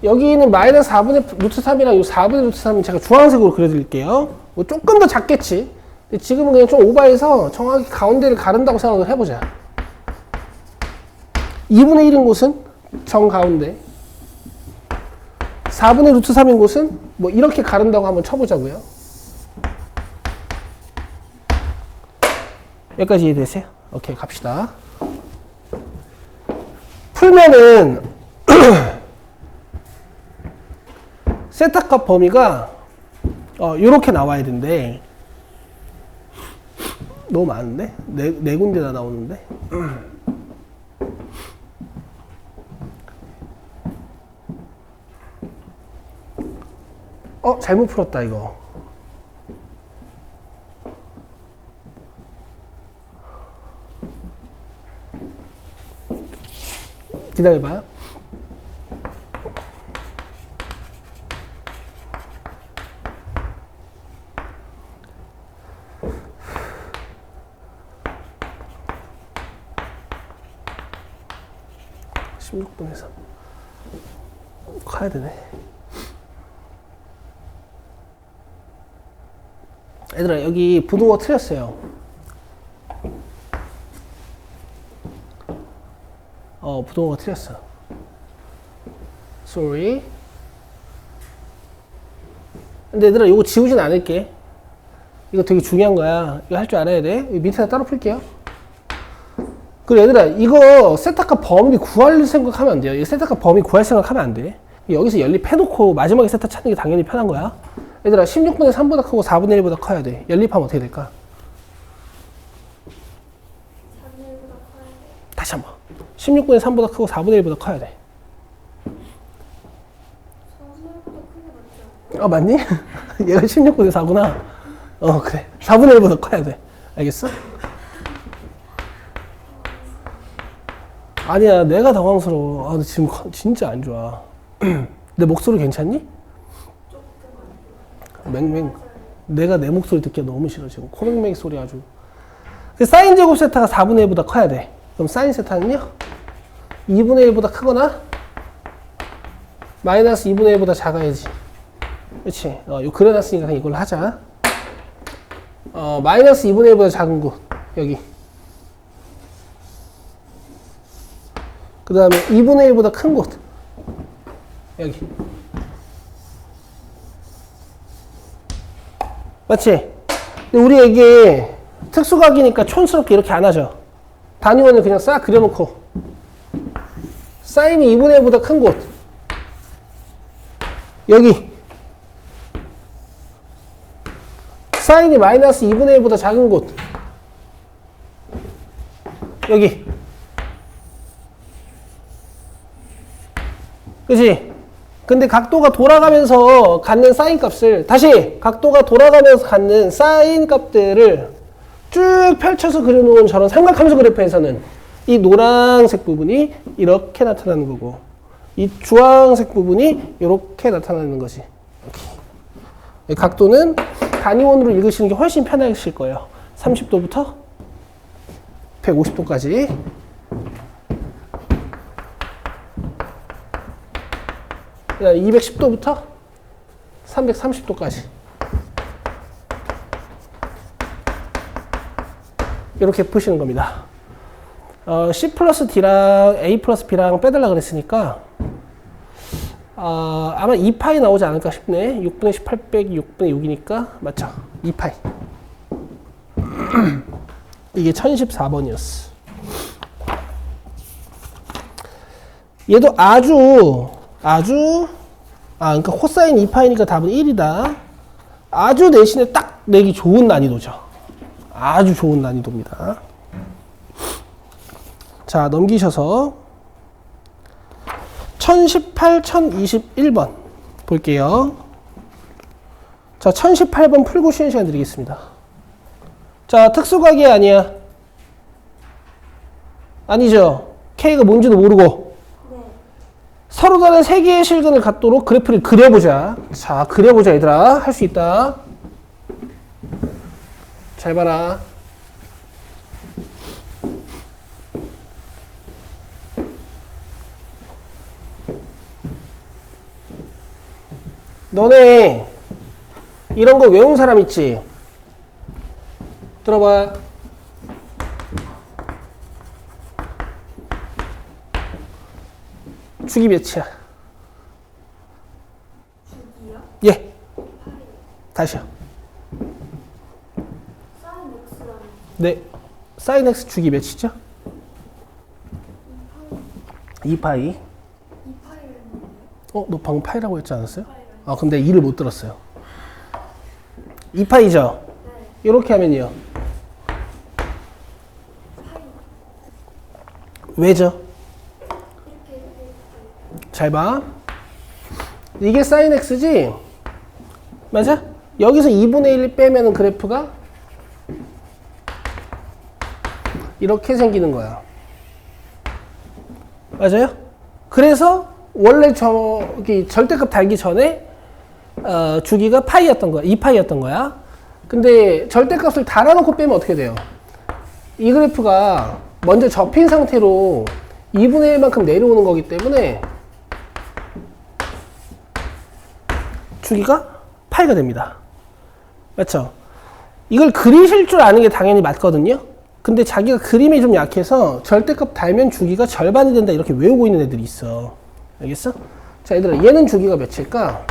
여기는 마이너스 4분의 루트 3이랑 이 4분의 루트 3은 제가 주황색으로 그려드릴게요. 뭐 조금 더 작겠지. 근데 지금은 그냥 좀 오버해서 정확히 가운데를 가른다고 생각을 해보자. 2분의 1인 곳은 정가운데, 4분의 루트 3인 곳은 뭐 이렇게 가른다고 한번 쳐보자고요. 여기까지 이해되세요? 오케이, 갑시다. 풀면은 세타값 범위가 요렇게 나와야 된대. 너무 많은데? 네 군데나 나오는데? 잘못 풀었다 이거. 기다려봐요. (16분의 3) 가야 되네. 얘들아, 여기 부등호 틀렸어요. 부등호가 틀렸어. Sorry. 근데 얘들아, 이거 지우진 않을게. 이거 되게 중요한 거야. 이거 할 줄 알아야 돼. 밑에다 따로 풀게요. 그리고 얘들아, 이거 세타값 범위 구할 생각하면 안 돼요. 이 세타값 범위 구할 생각하면 안 돼. 여기서 연립해놓고 마지막에 세타 찾는 게 당연히 편한 거야. 얘들아 16분의 3보다 크고 4분의 1보다 커야 돼. 연립하면 어떻게 될까? 4분의 1보다 커야 돼. 다시 한번. 16분의 3보다 크고 4분의 1보다 커야 돼. 4분의 1보다 크게 맞지 않아? 아 맞니? 얘가 16분의 4구나. 그래. 4분의 1보다 커야 돼. 알겠어? 아니야 내가 당황스러워. 나 지금 진짜 안 좋아. 내 목소리 괜찮니? 맹맹. 내가 내 목소리 듣기가 너무 싫어 지금. 코맹맹 소리 아주. 사인 제곱 세타가 4분의 1보다 커야 돼. 그럼 사인 세타는요? 2분의 1보다 크거나 마이너스 2분의 1보다 작아야지. 그렇지. 이거 그려놨으니까 그냥 이걸로 하자. 마이너스 2분의 1보다 작은 곳 여기. 그 다음에 2분의 1보다 큰 곳 여기. 맞지? 근데 우리에게 특수각이니까 촌스럽게 이렇게 안 하죠. 단위원을 그냥 싹 그려놓고 사인이 2분의 1보다 큰 곳 여기, 사인이 마이너스 2분의 1보다 작은 곳 여기. 그치? 근데 각도가 돌아가면서 갖는 사인 값을, 다시 각도가 돌아가면서 갖는 사인 값들을 쭉 펼쳐서 그려놓은 저런 삼각함수 그래프에서는 이 노란색 부분이 이렇게 나타나는 거고 이 주황색 부분이 이렇게 나타나는 거지. 이렇게. 각도는 단위원으로 읽으시는 게 훨씬 편하실 거예요. 30도부터 150도까지. 그다음 210도부터 330도까지. 이렇게 푸시는 겁니다. C 플러스 D랑 A 플러스 B랑 빼달라 그랬으니까 아마 2파이 나오지 않을까 싶네. 6분의 18 빼기 6분의 6이니까 맞죠? 2파이. 이게 1014번이었어. 얘도 그러니까 코사인 2파이니까 답은 1이다. 아주 대신에 딱 내기 좋은 난이도죠. 아주 좋은 난이도입니다. 자, 넘기셔서 1018, 1021번 볼게요. 자, 1018번 풀고 쉬는 시간 드리겠습니다. 자, 특수각이 아니야. 아니죠. K가 뭔지도 모르고. 네. 서로 다른 세 개의 실근을 갖도록 그래프를 그려보자. 자, 그려보자, 얘들아. 할 수 있다. 잘 봐라. 너네 이런 거 외운 사람 있지? 들어봐. 주기 몇이야? 주기요? 예. 다시요. 사인 x라는 네. 사인 x 주기 몇이죠? 2파이. 2파이를 했는데요? 너 방금 파이라고 했지 않았어요? 2파이를 근데 2를 못 들었어요. 2파이죠? 네. 이렇게 하면요. 파이 왜죠? 이렇게 잘 봐. 이게 사인 x지? 맞아? 여기서 2분의 1 빼면은 그래프가 이렇게 생기는 거야. 맞아요? 그래서 원래 저기 절대값 달기 전에 주기가 파이였던 거야. 2파이였던 거야. 근데 절대값을 달아놓고 빼면 어떻게 돼요? 이 그래프가 먼저 접힌 상태로 2분의 1만큼 내려오는 거기 때문에 주기가 파이가 됩니다. 맞죠? 이걸 그리실 줄 아는 게 당연히 맞거든요. 근데 자기가 그림이 좀 약해서 절대값 달면 주기가 절반이 된다 이렇게 외우고 있는 애들이 있어. 알겠어? 자, 얘들아, 얘는 주기가 몇일까?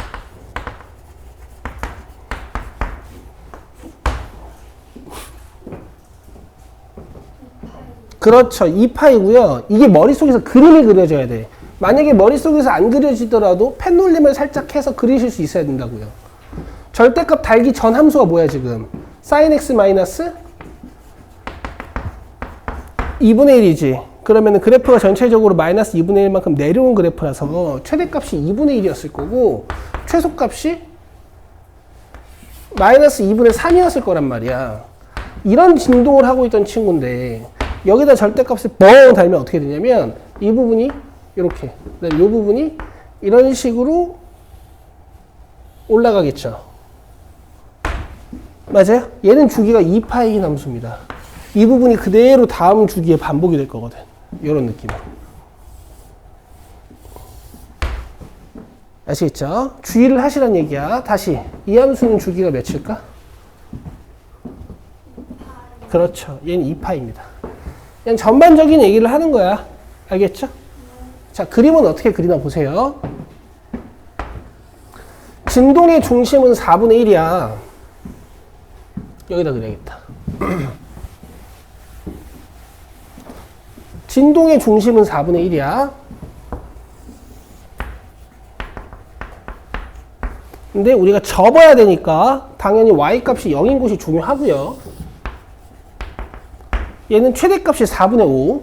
그렇죠. 2파이고요. 이게 머릿속에서 그림이 그려져야 돼. 만약에 머릿속에서 안 그려지더라도 펜 놀림을 살짝 해서 그리실 수 있어야 된다고요. 절대값 달기 전 함수가 뭐야 지금? sin x 마이너스 2분의 1이지. 그러면 그래프가 전체적으로 마이너스 2분의 1만큼 내려온 그래프라서 최대값이 2분의 1이었을 거고 최소값이 마이너스 2분의 3이었을 거란 말이야. 이런 진동을 하고 있던 친구인데 여기다 절대값을 뻥 달면 어떻게 되냐면 이 부분이 이렇게, 그다음에 이 부분이 이런 식으로 올라가겠죠. 맞아요? 얘는 주기가 2파이인 함수입니다. 이 부분이 그대로 다음 주기에 반복이 될 거거든. 이런 느낌으로. 아시겠죠? 주의를 하시란 얘기야. 다시 이 함수는 주기가 몇일까? 그렇죠. 얘는 2파입니다. 그냥 전반적인 얘기를 하는 거야. 알겠죠? 자, 그림은 어떻게 그리나 보세요. 진동의 중심은 4분의 1이야. 여기다 그려야겠다. 진동의 중심은 4분의 1이야. 근데 우리가 접어야 되니까 당연히 y값이 0인 곳이 중요하고요. 얘는 최대값이 4분의 5.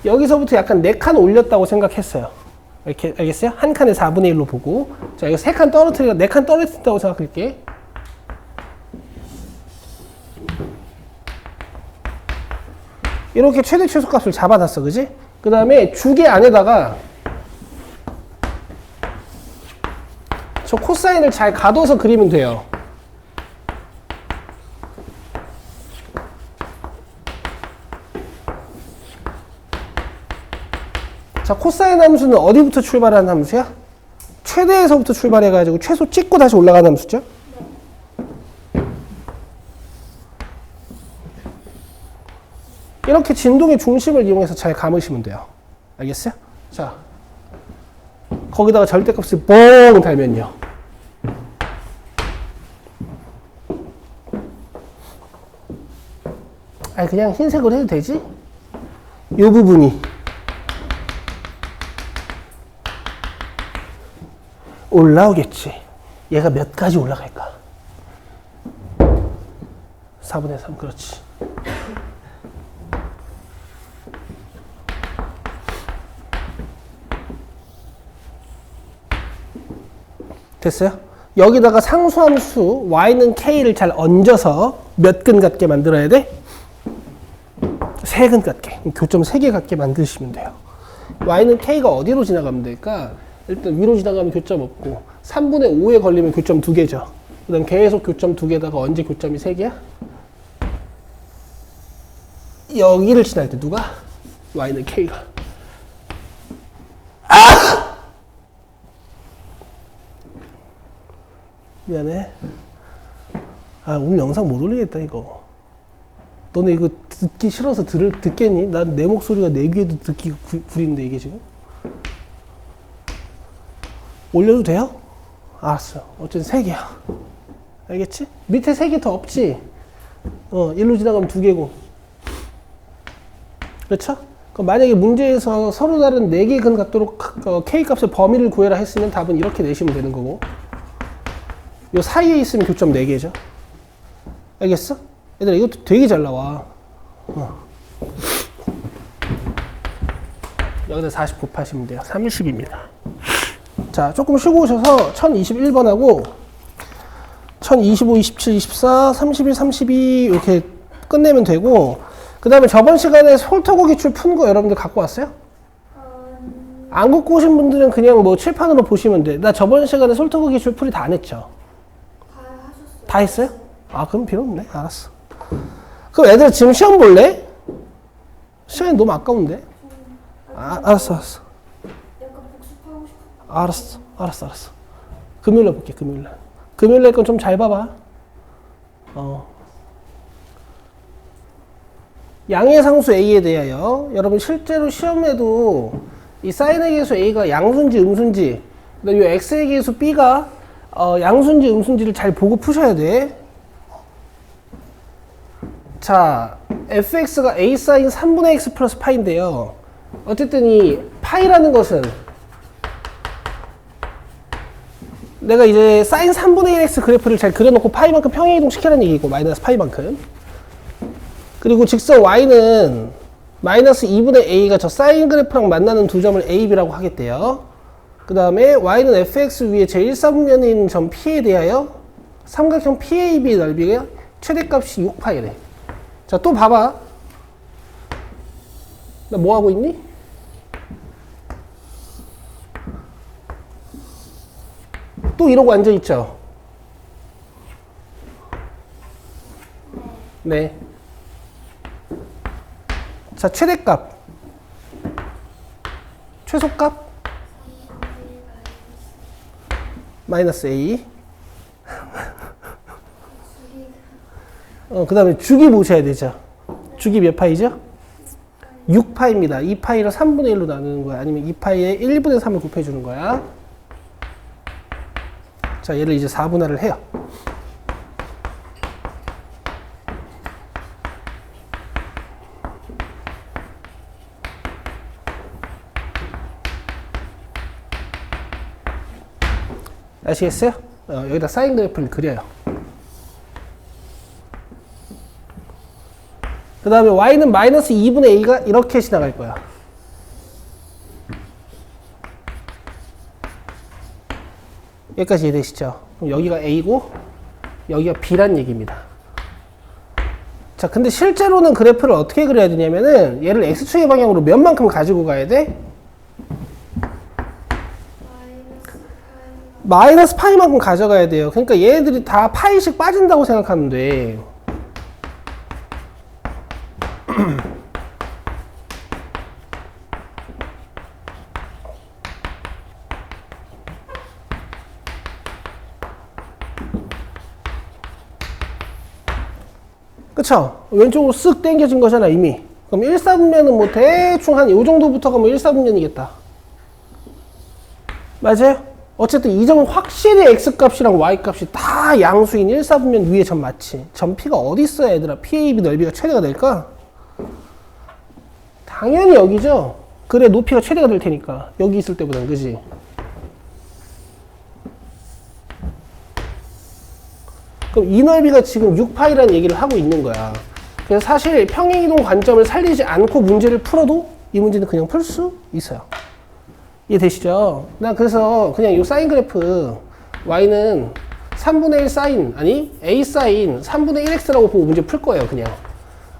여기서부터 약간 4칸 올렸다고 생각했어요. 이렇게, 알겠어요? 한 칸에 4분의 1로 보고. 자, 이거 3칸 떨어뜨리고 4칸 떨어뜨린다고 생각할게. 이렇게 최대 최소값을 잡아놨어. 그지? 그 다음에 주기 안에다가 저 코사인을 잘 가둬서 그리면 돼요. 자, 코사인 함수는 어디부터 출발하는 함수야? 최대에서부터 출발해가지고 최소 찍고 다시 올라가는 함수죠? 이렇게 진동의 중심을 이용해서 잘 감으시면 돼요. 알겠어요? 자, 거기다가 절대값을 뻥 달면요. 아니, 그냥 흰색으로 해도 되지? 요 부분이 올라오겠지. 얘가 몇 가지 올라갈까? 4분의 3, 그렇지. 됐어요? 여기다가 상수함수 y는 k를 잘 얹어서 몇 근 같게 만들어야 돼? 3근 같게. 교점 3개 같게 만드시면 돼요. y는 k가 어디로 지나가면 될까? 일단 위로 지나가면 교점 없고 3분의 5에 걸리면 교점 2개죠. 그 다음 계속 교점 2개다가 언제 교점이 3개야? 여기를 지날 때 누가? y는 k가. 미안해. 아, 오늘 영상 못 올리겠다 이거. 너네 이거 듣기 싫어서 듣겠니? 난 내 목소리가 내 귀에도 듣기 구린데 이게 지금. 올려도 돼요? 알았어. 어쨌든 3개야. 알겠지? 밑에 3개 더 없지? 일로 지나가면 2개고. 그렇죠? 그럼 만약에 문제에서 서로 다른 4개 근 갖도록 k 값의 범위를 구해라 했으면 답은 이렇게 내시면 되는 거고. 요 사이에 있으면 교점 4개죠. 알겠어? 얘들아, 이것도 되게 잘 나와. 여기다 40 곱하시면 돼요. 30입니다. 자, 조금 쉬고 오셔서 1021번하고 1025, 27, 24, 31, 32 이렇게 끝내면 되고, 그 다음에 저번 시간에 홀터고 기출 푼 거 여러분들 갖고 왔어요? 안 갖고 오신 분들은 그냥 뭐 칠판으로 보시면 돼. 나 저번 시간에 홀터고 기출 풀이 다 안 했죠? 다 했어요? 아, 그럼 필요 없네. 알았어. 그럼 애들 지금 시험 볼래? 시간이 너무 아까운데? 알았어. 약간 복습하고 싶어. 알았어. 금요일날 볼게, 금요일날. 금요일날 건 좀 잘 봐봐. 양의 상수 A에 대하여 여러분 실제로 시험에도 이 사인의 계수 A가 양수인지 음수인지, 그다음에 이 X의 계수 B가 양수인지 음수인지를 잘 보고 푸셔야 돼. 자, fx가 a 사인 3분의 x 플러스 파인데요. 어쨌든 이 파이라는 것은 내가 이제 사인 3분의 1x 그래프를 잘 그려놓고 파이만큼 평행이동 시키라는 얘기고, 마이너스 파이만큼. 그리고 직선 y는 마이너스 2분의 a가 저 사인 그래프랑 만나는 두 점을 a, b라고 하겠대요. 그 다음에 y는 fx 위에 제1사분면인 점 p에 대하여 삼각형 PAB 넓이가 최대값이 6파이래. 자, 또 봐봐. 나 뭐 하고 있니? 또 이러고 앉아있죠? 네. 자, 최대값. 최소값? 마이너스 A. 그 다음에 주기 보셔야 되죠. 주기 몇 파이죠? 6파입니다. 2파이를 3분의 1로 나누는 거야. 아니면 2파이에 1분의 3을 곱해주는 거야. 자, 얘를 이제 4분할을 해요. 아시겠어요? 여기다 사인 그래프를 그려요. 그 다음에 y는 마이너스 2분의 a가 이렇게 지나갈 거야. 여기까지 이해되시죠? 그럼 여기가 a고 여기가 b란 얘기입니다. 자, 근데 실제로는 그래프를 어떻게 그려야 되냐면은 얘를 x축의 방향으로 몇 만큼 가지고 가야 돼? 마이너스 파이만큼 가져가야 돼요. 그러니까 얘네들이 다 파이씩 빠진다고 생각하면 돼. 그쵸? 왼쪽으로 쓱 당겨진 거잖아, 이미. 그럼 1사분면은 뭐 대충 한 요 정도부터 가면 1사분면이겠다. 맞아요? 어쨌든 이 점은 확실히 x값이랑 y값이 다 양수인 1사분면 위에 점 맞지. 점 P가 어디 있어야 얘들아 PAB 넓이가 최대가 될까? 당연히 여기죠. 그래 높이가 최대가 될 테니까. 여기 있을 때보다는, 그지? 그럼 이 넓이가 지금 6파이라는 얘기를 하고 있는 거야. 그래서 사실 평행이동 관점을 살리지 않고 문제를 풀어도 이 문제는 그냥 풀 수 있어요. 이해되시죠? 나 그래서 그냥 이 사인 그래프 y는 3분의 1 사인, 아니 a 사인 3분의 1x라고 보고 문제 풀 거예요. 그냥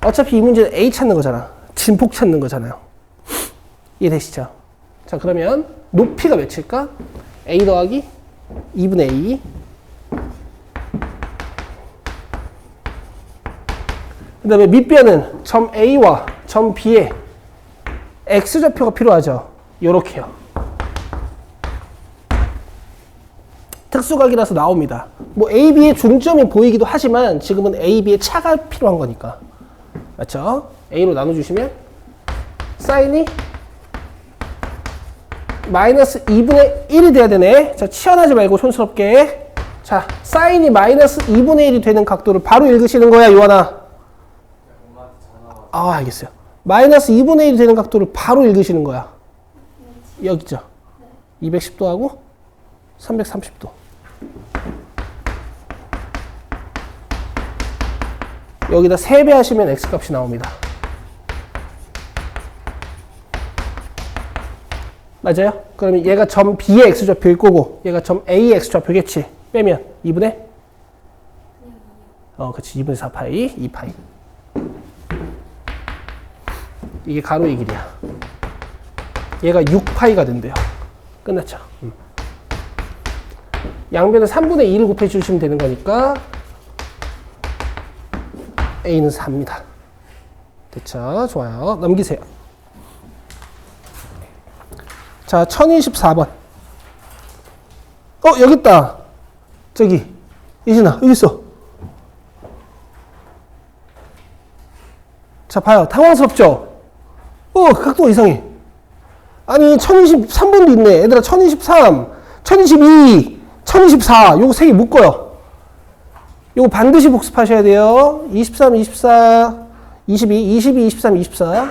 어차피 이 문제는 a 찾는 거잖아. 진폭 찾는 거잖아요. 이해되시죠? 자, 그러면 높이가 몇일까? a 더하기 2분의 a. 그 다음에 밑변은 점 a와 점 b에 x좌표가 필요하죠. 요렇게요. 특수각이라서 나옵니다. 뭐 AB의 중점이 보이기도 하지만 지금은 AB의 차가 필요한 거니까. 맞죠? A로 나눠주시면 사인이 마이너스 2분의 1이 돼야 되네. 자, 치환하지 말고 촌스럽게. 자, 사인이 마이너스 2분의 1이 되는 각도를 바로 읽으시는 거야, 요하나. 아, 알겠어요. 마이너스 2분의 1이 되는 각도를 바로 읽으시는 거야. 여기죠. 210도 하고 330도. 여기다 3배 하시면 x값이 나옵니다. 맞아요? 그러면 얘가 점 B의 x좌표일 거고 얘가 점 A의 x좌표겠지. 빼면 2분의? 그치. 2분의 4파이, 2파이. 이게 가로의 길이야. 얘가 6파이가 된대요. 끝났죠? 양변은 3분의 2를 곱해주시면 되는 거니까 A는 4입니다. 됐죠? 좋아요. 넘기세요. 자, 1024번. 여기 있다. 저기. 이진아, 여기 있어. 자, 봐요. 당황스럽죠? 각도가 이상해. 아니, 1023번도 있네. 얘들아, 1023, 1022, 1024. 요거 세 개 묶어요. 이거 반드시 복습하셔야 돼요. 23, 24, 22, 22, 23, 24.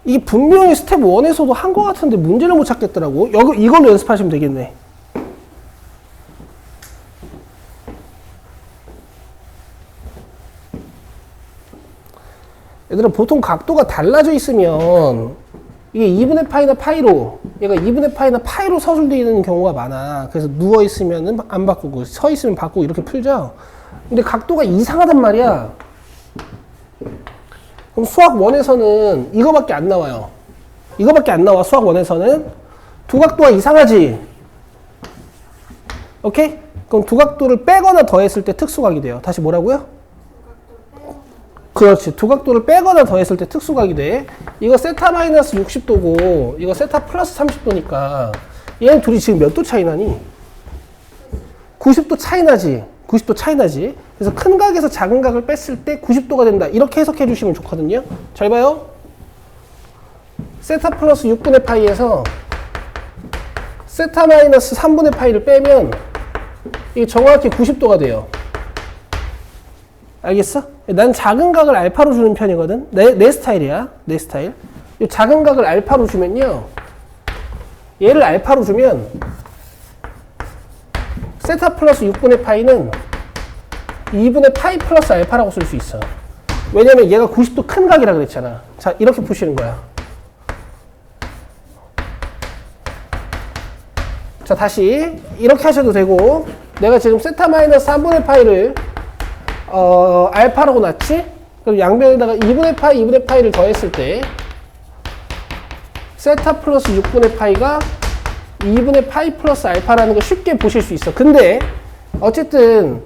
이게 분명히 스텝 1에서도 한 것 같은데 문제를 못 찾겠더라고. 이걸로 연습하시면 되겠네. 얘들아, 보통 각도가 달라져 있으면 이게 2분의 파이나 파이로, 얘가 2분의 파이나 파이로 서술되어 있는 경우가 많아. 그래서 누워 있으면 안 바꾸고 서 있으면 바꾸고 이렇게 풀죠. 근데 각도가 이상하단 말이야. 그럼 수학 1에서는 이거밖에 안 나와요. 이거밖에 안 나와. 수학 1에서는 두 각도가 이상하지. 오케이? 그럼 두 각도를 빼거나 더했을 때 특수각이 돼요. 다시 뭐라고요? 그렇지. 두 각도를 빼거나 더했을 때 특수각이 돼. 이거 세타 마이너스 60도고 이거 세타 플러스 30도니까 얘는 둘이 지금 몇 도 차이 나니? 90도 차이 나지. 90도 차이 나지. 그래서 큰 각에서 작은 각을 뺐을 때 90도가 된다. 이렇게 해석해 주시면 좋거든요. 잘 봐요. 세타 플러스 6분의 파이에서 세타 마이너스 3분의 파이를 빼면 이게 정확히 90도가 돼요. 알겠어? 난 작은 각을 알파로 주는 편이거든. 내 스타일이야. 내 스타일. 이 작은 각을 알파로 주면요. 얘를 알파로 주면 세타 플러스 6분의 파이는 2분의 파이 플러스 알파라고 쓸 수 있어. 왜냐면 얘가 90도 큰 각이라 그랬잖아. 자, 이렇게 푸시는 거야. 자, 다시 이렇게 하셔도 되고, 내가 지금 세타 마이너스 3분의 파이를 알파라고 놨지? 그럼 양변에다가 2분의 파이, 2분의 파이를 더했을 때 세타 플러스 6분의 파이가 2분의 파이 플러스 알파라는 거 쉽게 보실 수 있어. 근데 어쨌든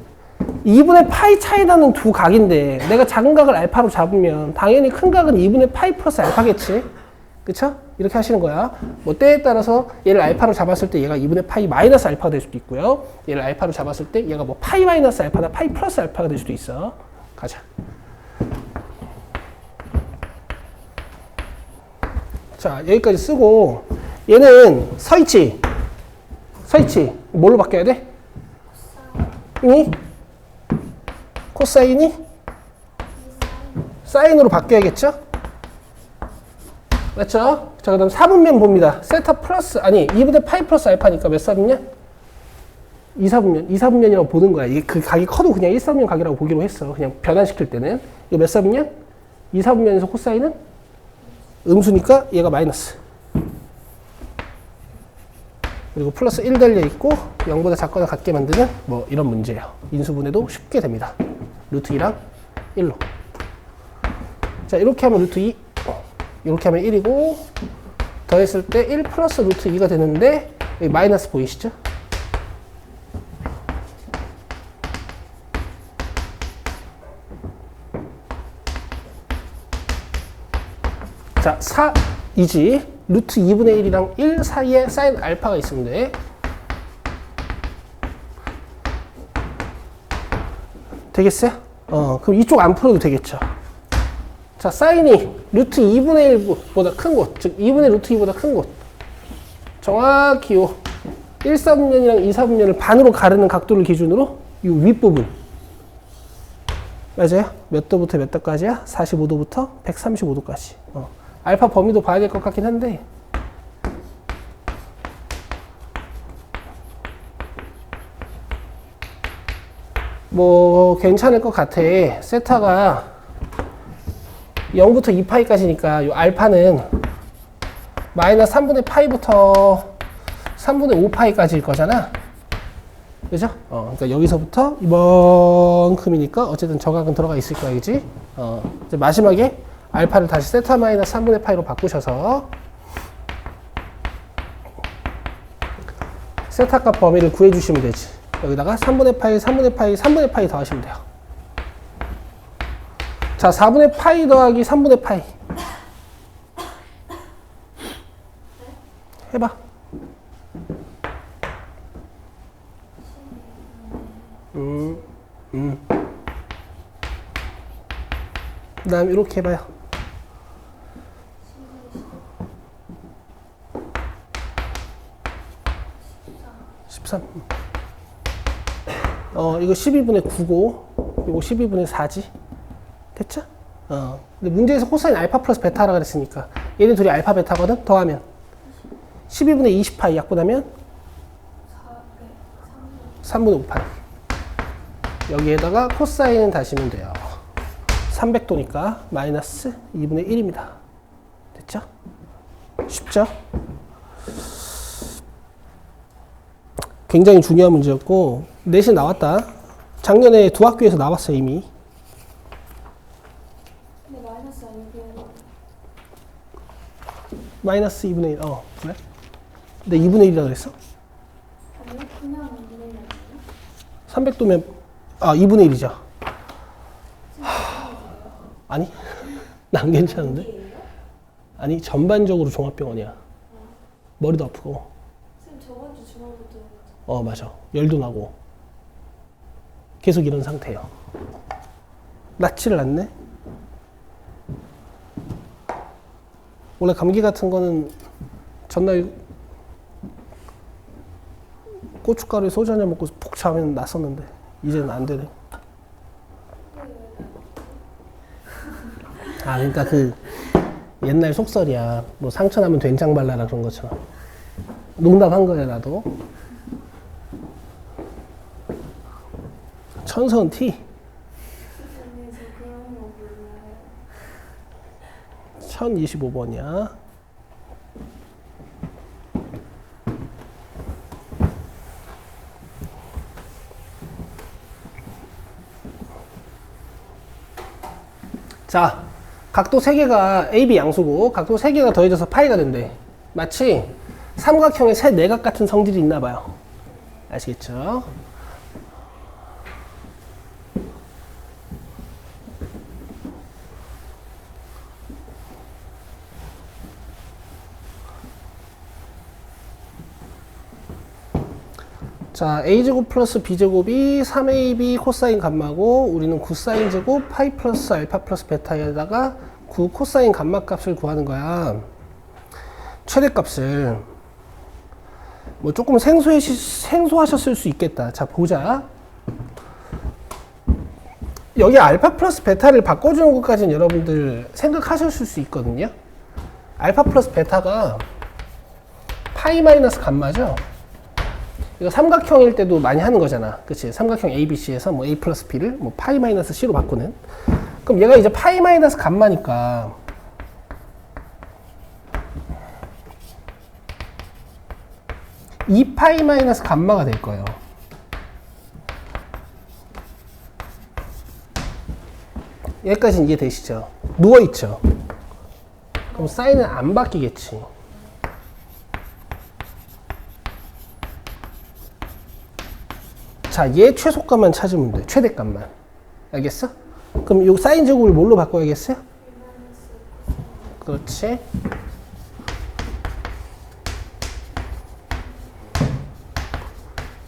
2분의 파이 차이 나는 두 각인데 내가 작은 각을 알파로 잡으면 당연히 큰 각은 2분의 파이 플러스 알파겠지. 그쵸? 이렇게 하시는 거야. 뭐 때에 따라서 얘를 알파로 잡았을 때 얘가 2분의 파이 마이너스 알파가 될 수도 있고요. 얘를 알파로 잡았을 때 얘가 뭐 파이 마이너스 알파나 파이 플러스 알파가 될 수도 있어. 가자. 자, 여기까지 쓰고 얘는 서있지? 서있지? 뭘로 바뀌어야 돼? 이? 코사인이? 사인으로 바뀌어야겠죠? 맞죠? 자, 그 다음 4분면 봅니다. 세타 플러스, 아니, 2분의 파이 플러스 알파니까 몇 4분면? 2사분면. 2사분면이라고 보는 거야. 이게 그 각이 커도 그냥 1사분면 각이라고 보기로 했어. 그냥 변환시킬 때는. 이거 몇 4분면? 2사분면에서 코사인은? 음수니까 얘가 마이너스. 그리고 플러스 1 달려있고 0보다 작거나 같게 만드는 뭐 이런 문제예요. 인수분해도 쉽게 됩니다. 루트 2랑 1로. 자, 이렇게 하면 루트 2. 이렇게 하면 1이고 더했을 때 1 플러스 루트 2가 되는데 여기 마이너스 보이시죠? 자, 4이지. 루트 2분의 1이랑 1 사이에 사인 알파가 있으면 돼. 되겠어요? 그럼 이쪽 안 풀어도 되겠죠. 자, 사인이 루트 2분의 1보다 큰 곳, 즉 2분의 루트 2보다 큰 곳. 정확히 요 1사분면이랑 2사분면을 반으로 가르는 각도를 기준으로 이 윗부분. 맞아요? 몇 도부터 몇 도까지야? 45도부터 135도까지. 알파 범위도 봐야 될 것 같긴 한데 뭐 괜찮을 것 같아. 세타가 0부터 2파이까지니까 이 알파는 마이너스 3분의 파이부터 3분의 5파이까지일 거잖아. 그죠? 그러니까 여기서부터 이만큼이니까 어쨌든 저각은 들어가 있을 거야, 그지? 이제 마지막에 알파를 다시 세타 마이너스 3분의 파이로 바꾸셔서 세타 값 범위를 구해주시면 되지. 여기다가 3분의 파이, 3분의 파이, 3분의 파이 더하시면 돼요. 자, 4분의 파이 더하기 3분의 파이. 해봐. 그 다음 이렇게 해봐요. 13. 이거 12분의 9고, 이거 12분의 4지. 됐죠? 근데 문제에서 코사인 알파 플러스 베타라 그랬으니까 얘네 둘이 알파 베타거든? 더하면 12분의 20파이 약분하면 3분의 5파이. 여기에다가 코사인은 다시면 돼요. 300도니까 마이너스 2분의 1입니다. 됐죠? 쉽죠? 굉장히 중요한 문제였고 내신 나왔다. 작년에 두 학교에서 나왔어요 이미. 근데 마이너스 아니고요. 마이너스 2분의 1. 그래? 근데 2분의 1이라고 그랬어? 아니요, 그냥 2분의 1 아니에요? 300도면 2분의 1이죠. 아니? 난 괜찮은데? 아니 전반적으로 종합병원이야. 머리도 아프고. 쌤 저번 주 주말부터 맞아. 열도 나고. 계속 이런 상태예요. 낫지를 않네? 원래 감기 같은 거는 전날 고춧가루에 소주 한잔 먹고 푹 자면 낫었는데 이제는 안 되네. 그러니까 그 옛날 속설이야. 뭐 상처 나면 된장 발라라 그런 것처럼. 농담한 거야 나도. 천선 티. 쌤이 저 그런 거 몰라요. 1025번이야. 자, 각도 3개가 AB 양수고 각도 3개가 더해져서 파이가 된대. 마치 삼각형의 세 내각 같은 성질이 있나 봐요. 아시겠죠? 자, a제곱 플러스 b제곱이 3ab 코사인 감마고 우리는 9사인 제곱 파이 플러스 알파 플러스 베타에다가 9 코사인 감마 값을 구하는 거야. 최대값을. 뭐 조금 생소하셨을 수 있겠다. 자, 보자. 여기 알파 플러스 베타를 바꿔주는 것까지는 여러분들 생각하셨을 수 있거든요. 알파 플러스 베타가 파이 마이너스 감마죠. 이거 삼각형일 때도 많이 하는 거잖아. 그치? 삼각형 ABC에서 뭐 A 플러스 B를 뭐 파이 마이너스 C로 바꾸는. 그럼 얘가 이제 파이 마이너스 감마니까 2파이 마이너스 감마가 될 거예요. 여기까지는 이해되시죠? 누워있죠? 그럼 사인은 안 바뀌겠지. 자, 얘 최소값만 찾으면 돼. 최대값만. 알겠어? 그럼 이 사인 제곱을 뭘로 바꿔야겠어요? 그렇지.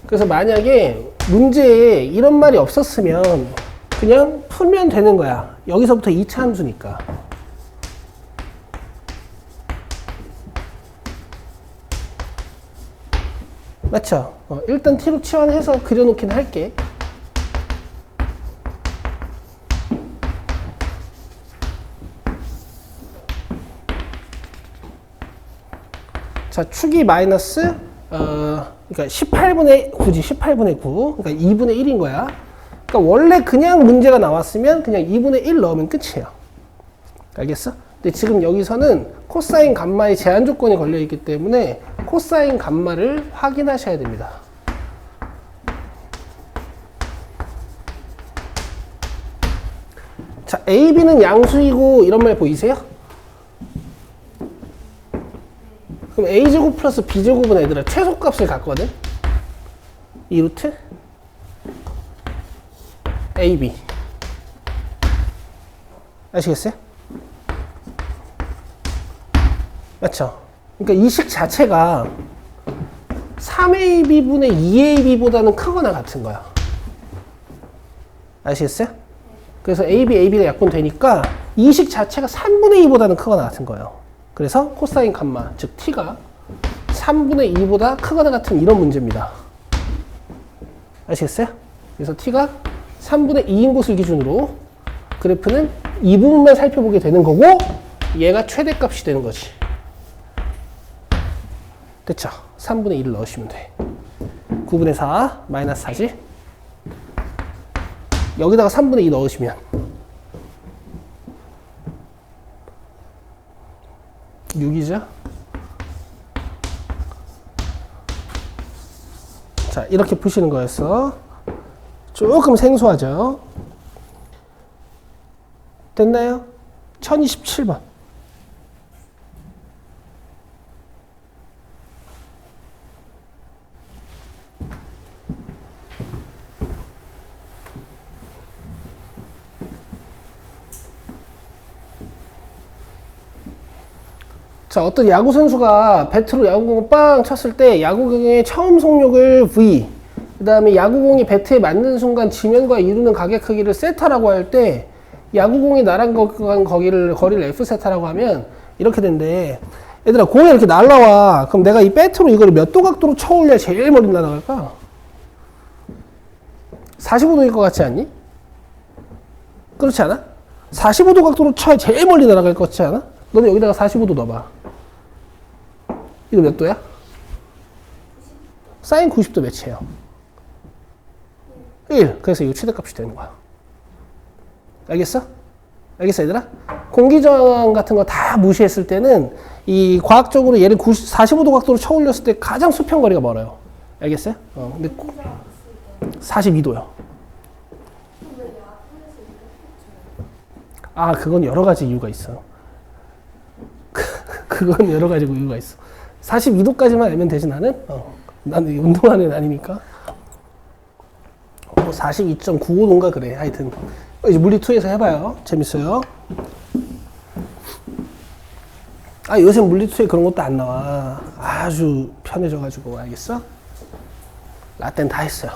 그래서 만약에 문제에 이런 말이 없었으면 그냥 풀면 되는 거야. 여기서부터 2차 함수니까. 맞죠? 일단 t로 치환해서 그려놓긴 할게. 자, 축이 마이너스 그러니까 18분의 9지. 18분의 9. 그러니까 2분의 1인 거야. 그러니까 원래 그냥 문제가 나왔으면 그냥 2분의 1 넣으면 끝이에요. 알겠어? 근데 지금 여기서는 코사인 감마의 제한 조건이 걸려 있기 때문에 코사인 감마를 확인하셔야 됩니다. 자, AB는 양수이고 이런 말 보이세요? 그럼 A제곱 플러스 B제곱은 얘들아 최소값을 갖거든? 2루트 AB. 아시겠어요? 맞죠? 그러니까 이 식 자체가 3AB분의 2AB보다는 크거나 같은 거야. 아시겠어요? 그래서 AB가 약분되니까 이 식 자체가 3분의 2보다는 크거나 같은 거예요. 그래서 코사인 감마, 즉 t가 3분의 2보다 크거나 같은 이런 문제입니다. 아시겠어요? 그래서 t가 3분의 2인 곳을 기준으로 그래프는 이 부분만 살펴보게 되는 거고 얘가 최대값이 되는 거지. 됐죠? 3분의 1을 넣으시면 돼. 9분의 4 마이너스 4지. 여기다가 3분의 2 넣으시면 6이죠? 자, 이렇게 푸시는 거였어. 조금 생소하죠? 됐나요? 1027번. 자, 어떤 야구 선수가 배트로 야구공을 빵 쳤을 때 야구공의 처음 속력을 V, 그 다음에 야구공이 배트에 맞는 순간 지면과 이루는 가계 크기를 세타라고 할 때 야구공이 날아간 거리를 F 세타라고 하면 이렇게 된대. 얘들아, 공이 이렇게 날라와. 그럼 내가 이 배트로 이걸 몇 도 각도로 쳐 올려야 제일 멀리 날아갈까? 45도일 것 같지 않니? 그렇지 않아? 45도 각도로 쳐야 제일 멀리 날아갈 것 같지 않아? 너는 여기다가 45도 넣어봐. 이거 몇 도야? 사인 90도 몇이에요? 1. 그래서 이거 최대값이 되는 거야. 알겠어? 알겠어, 얘들아? 공기저항 같은 거 다 무시했을 때는 이 과학적으로 얘를 45도 각도로 쳐 올렸을 때 가장 수평거리가 멀어요. 알겠어요? 근데 42도요. 아, 그건 여러 가지 이유가 있어. 그건 여러 가지 이유가 있어. 42도까지만 알면 되지, 나는? 나는 운동하는 애는 아니니까. 42.95도인가 그래. 하여튼. 이제 물리2에서 해봐요. 재밌어요. 아, 요새 물리2에 그런 것도 안 나와. 아주 편해져가지고. 알겠어? 라떼는 다 했어요.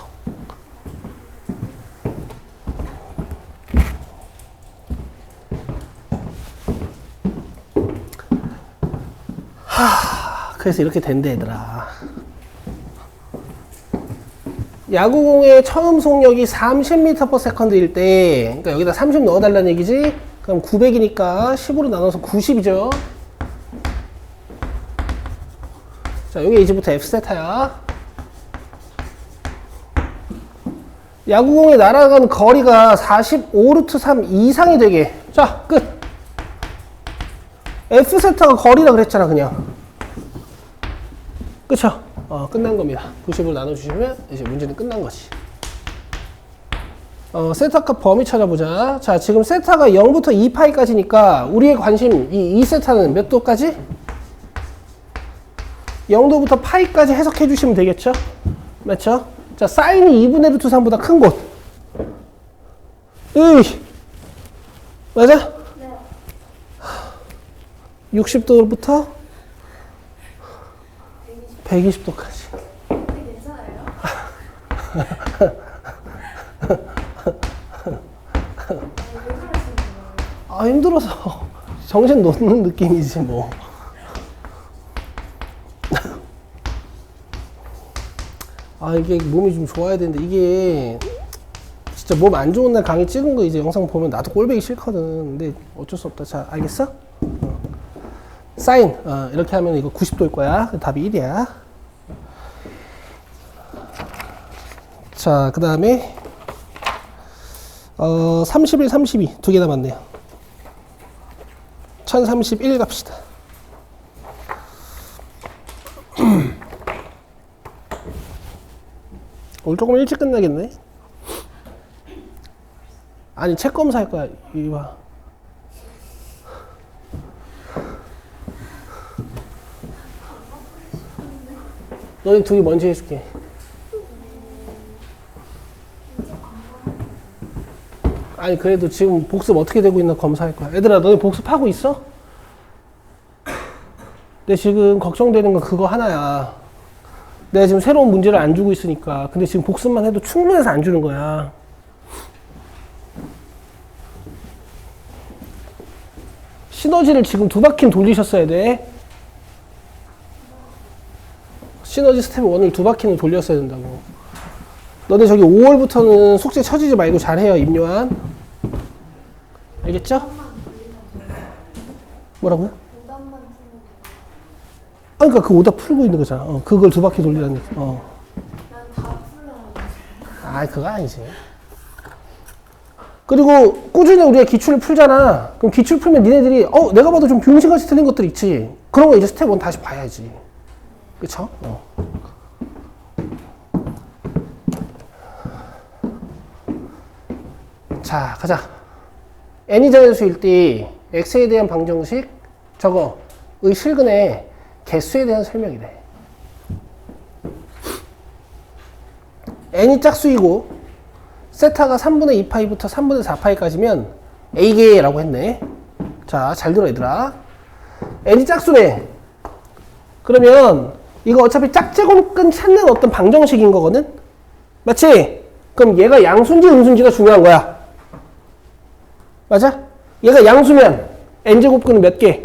그래서 이렇게 된대, 얘들아. 야구공의 처음 속력이 30m/s일 때, 그러니까 여기다 30 넣어달라는 얘기지? 그럼 900이니까 10으로 나눠서 90이죠? 자, 여기 이제부터 F세타야. 야구공이 날아간 거리가 45√3 이상이 되게. 자, 끝. F세타가 거리라 그랬잖아, 그냥. 그쵸? 끝난 겁니다. 90으로 나눠주시면 이제 문제는 끝난 거지. 세타값 범위 찾아보자. 자, 지금 세타가 0부터 2파이까지니까 우리의 관심 이 2세타는 몇 도까지? 0도부터 파이까지 해석해 주시면 되겠죠? 맞죠? 자, 사인이 2분의 루트 3보다 큰 곳. 맞아? 네. 60도부터 120도까지. 괜찮아요? 아, 힘들어서 정신 놓는 느낌이지 뭐. 아, 이게 몸이 좀 좋아야 되는데 이게 진짜 몸 안 좋은 날 강의 찍은 거 이제 영상 보면 나도 꼴보기 싫거든. 근데 어쩔 수 없다. 자, 알겠어? 사인 이렇게 하면 이거 90도일 거야. 답이 1이야. 자, 그 다음에 31, 32 두 개 남았네요. 1031 갑시다. 오늘 조금 일찍 끝나겠네. 아니, 책 검사할 거야. 이리 와. 너희 둘이 먼저 해줄게. 아니, 그래도 지금 복습 어떻게 되고 있나 검사할 거야. 얘들아, 너희 복습하고 있어? 근데 지금 걱정되는 건 그거 하나야. 내가 지금 새로운 문제를 안 주고 있으니까. 근데 지금 복습만 해도 충분해서 안 주는 거야. 시너지를 지금 2바퀴는 돌리셨어야 돼. 시너지 스텝 1을 2바퀴는 돌렸어야 된다고. 너네 저기 5월부터는 숙제 처지지 말고 잘해요, 임요한. 알겠죠? 뭐라고요? 오답만 풀면 그러니까 그 오답 풀고 있는 거잖아. 그걸 두 바퀴 돌리라는 거지. 난다 풀려고. 그거 아니지. 그리고 꾸준히 우리가 기출을 풀잖아. 그럼 기출 풀면 니네들이 내가 봐도 좀 병신같이 틀린 것들 있지. 그런 거 이제 스텝 1 다시 봐야지. 그쵸? 자, 가자. n이 자연수일 때 x에 대한 방정식 저거 의 실근의 개수에 대한 설명이래. n이 짝수이고 세타가 3분의 2파이부터 3분의 4파이까지면 a계라고 했네. 자, 잘 들어 얘들아. n이 짝수네. 그러면 이거 어차피 짝제곱근 찾는 어떤 방정식인 거거든? 맞지? 그럼 얘가 양수인지 음수인지가 중요한 거야. 맞아? 얘가 양수면 n제곱근은 몇 개?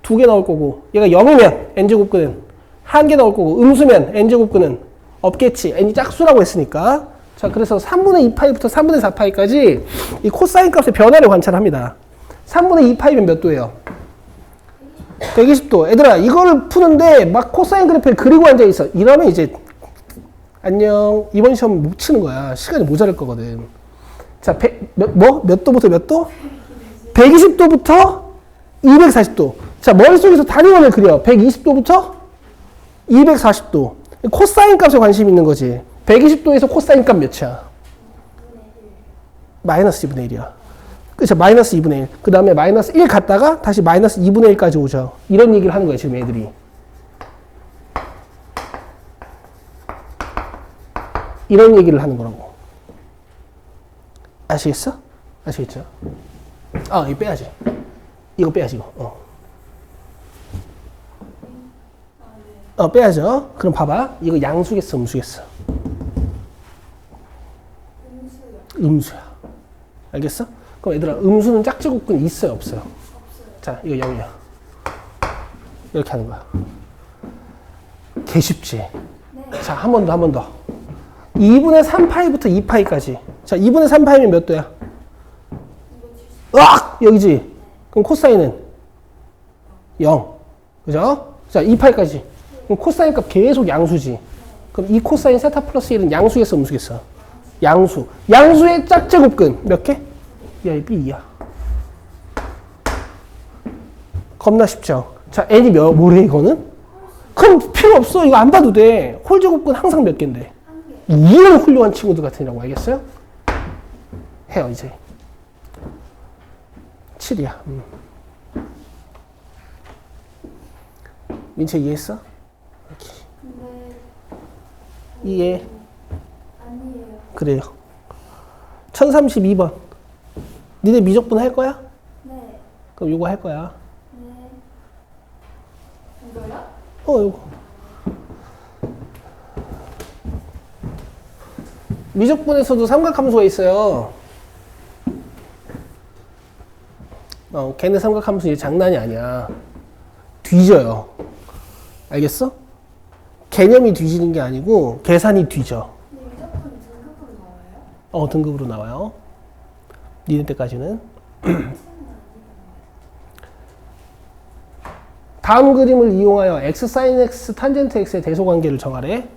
2개 나올 거고, 얘가 0이면 n제곱근은 1개 나올 거고, 음수면 n제곱근은 없겠지. n이 짝수라고 했으니까. 자, 그래서 3분의 2파이부터 3분의 4파이까지 이 코사인 값의 변화를 관찰합니다. 3분의 2파이면 몇 도예요? 120도. 얘들아, 이거를 푸는데 막 코사인 그래프를 그리고 앉아있어. 이러면 이제 안녕. 이번 시험 못 치는 거야. 시간이 모자랄 거거든. 자, 몇 도부터 몇 도? 120도부터 240도. 자, 머릿속에서 단위원을 그려. 120도부터 240도. 코사인 값에 관심 있는 거지. 120도에서 코사인 값 몇이야? 마이너스 2분의 1이야. 그쵸? 마이너스 2분의 1. 그 다음에 마이너스 1 갔다가 다시 마이너스 2분의 1까지 오죠. 이런 얘기를 하는 거야, 지금 애들이. 이런 얘기를 하는 거라고. 아시겠어? 아시겠죠? 이거 빼야지. 이거 빼야지, 이거. 빼야죠. 그럼 봐봐. 이거 양수겠어, 음수겠어? 음수야. 알겠어? 그럼 얘들아, 음수는 짝제곱근 있어요, 없어요? 자, 이거 0이야. 이렇게 하는 거야. 개 쉽지? 네. 자, 한 번 더, 한 번 더. 2분의 3파이부터 2파이까지. 자, 2분의 3파이면 몇 도야? 으악! 여기지? 그럼 코사인은? 0. 그죠? 자, 2파이까지. 그럼 코사인 값 계속 양수지. 그럼 이 코사인 세타 플러스 1은 양수겠어, 음수겠어? 양수. 양수의 짝제곱근 몇 개? 야, 이 B야. 겁나 쉽죠? 자, n이 뭐래, 이거는? 그럼 필요 없어. 이거 안 봐도 돼. 홀 제곱근 항상 몇 개인데? 이런 훌륭한 친구들 같으라고. 알겠어요? 해요, 이제. 7이야. 민채 이해했어? 근데 이해. 아니에요. 그래요. 1032번. 니네 미적분 할 거야? 네. 그럼 요거 할 거야. 네. 이거요? 요거. 미적분에서도 삼각함수가 있어요. 걔네 삼각함수 이제 장난이 아니야. 뒤져요. 알겠어? 개념이 뒤지는 게 아니고 계산이 뒤져. 근데 미적분이 등급으로 나와요? 등급으로 나와요. 니네 때까지는. 다음 그림을 이용하여 x sin x 탄젠트 x의 대소관계를 정하래.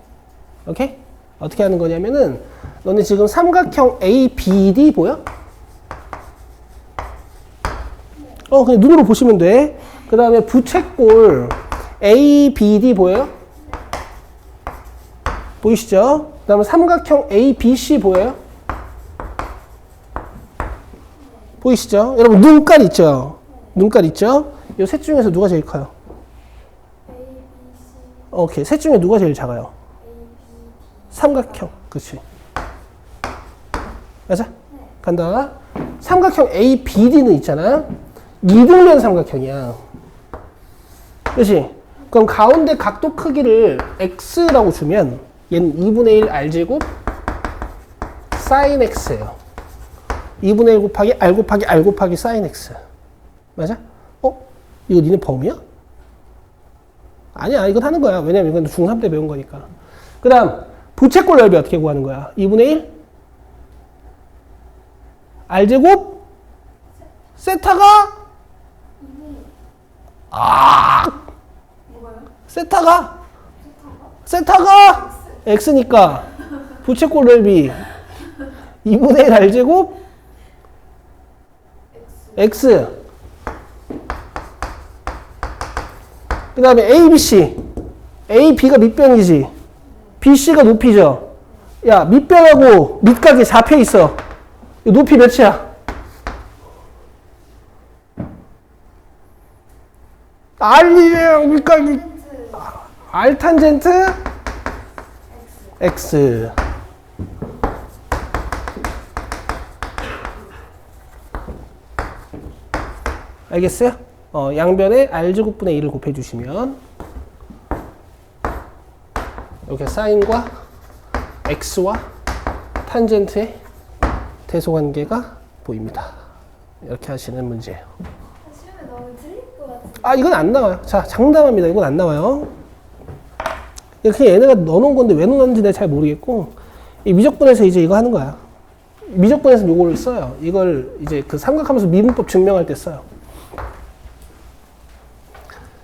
오케이? 어떻게 하는 거냐면은 너네 지금 삼각형 ABD 보여? 그냥 눈으로 보시면 돼. 그 다음에 부채꼴 ABD 보여요? 보이시죠? 그 다음에 삼각형 ABC 보여요? 보이시죠? 여러분 눈깔 있죠? 눈깔 있죠? 이 셋 중에서 누가 제일 커요? 오케이. 셋 중에 누가 제일 작아요? 삼각형. 그치. 맞아? 간다. 삼각형 ABD는 있잖아. 이등변 삼각형이야. 그치? 그럼 가운데 각도 크기를 x라고 주면 얘는 2분의 1 r제곱 sin x예요. 2분의 1 곱하기 r 곱하기 r 곱하기 sin x. 맞아? 이거 니네 범위야? 아니야. 이건 하는 거야. 왜냐면 이건 중3 때 배운 거니까. 그 다음 부채꼴 넓이 어떻게 구하는 거야? 2분의 1? R제곱? 세타가? 뭐가요? 세타가? 세타가? 세타가? X니까 부채꼴 넓이 2분의 1 R제곱? X. 그 다음에 A, B, C. A, B가 밑변이지. B, C가 높이죠. 야, 밑변하고 밑각이 잡혀 있어. 이 높이 몇이야? R이랑 밑각이 R 탄젠트 X. 알겠어요? 양변에 R제곱분의 1을 곱해주시면 이렇게 사인과 X와 탄젠트의 대소관계가 보입니다. 이렇게 하시는 문제예요. 시험에 너무 틀릴 것 같은데. 아, 이건 안 나와요. 자, 장담합니다. 이건 안 나와요. 이렇게 얘네가 넣어놓은 건데 왜 넣었는지 내가 잘 모르겠고, 이 미적분에서 이제 이거 하는 거야. 미적분에서 이걸 써요. 이걸 이제 그 삼각함수 미분법 증명할 때 써요.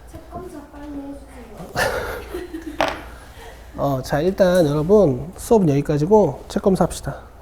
책 검사 빨리 해주세요. 자, 일단 여러분 수업은 여기까지고 책 검사 합시다.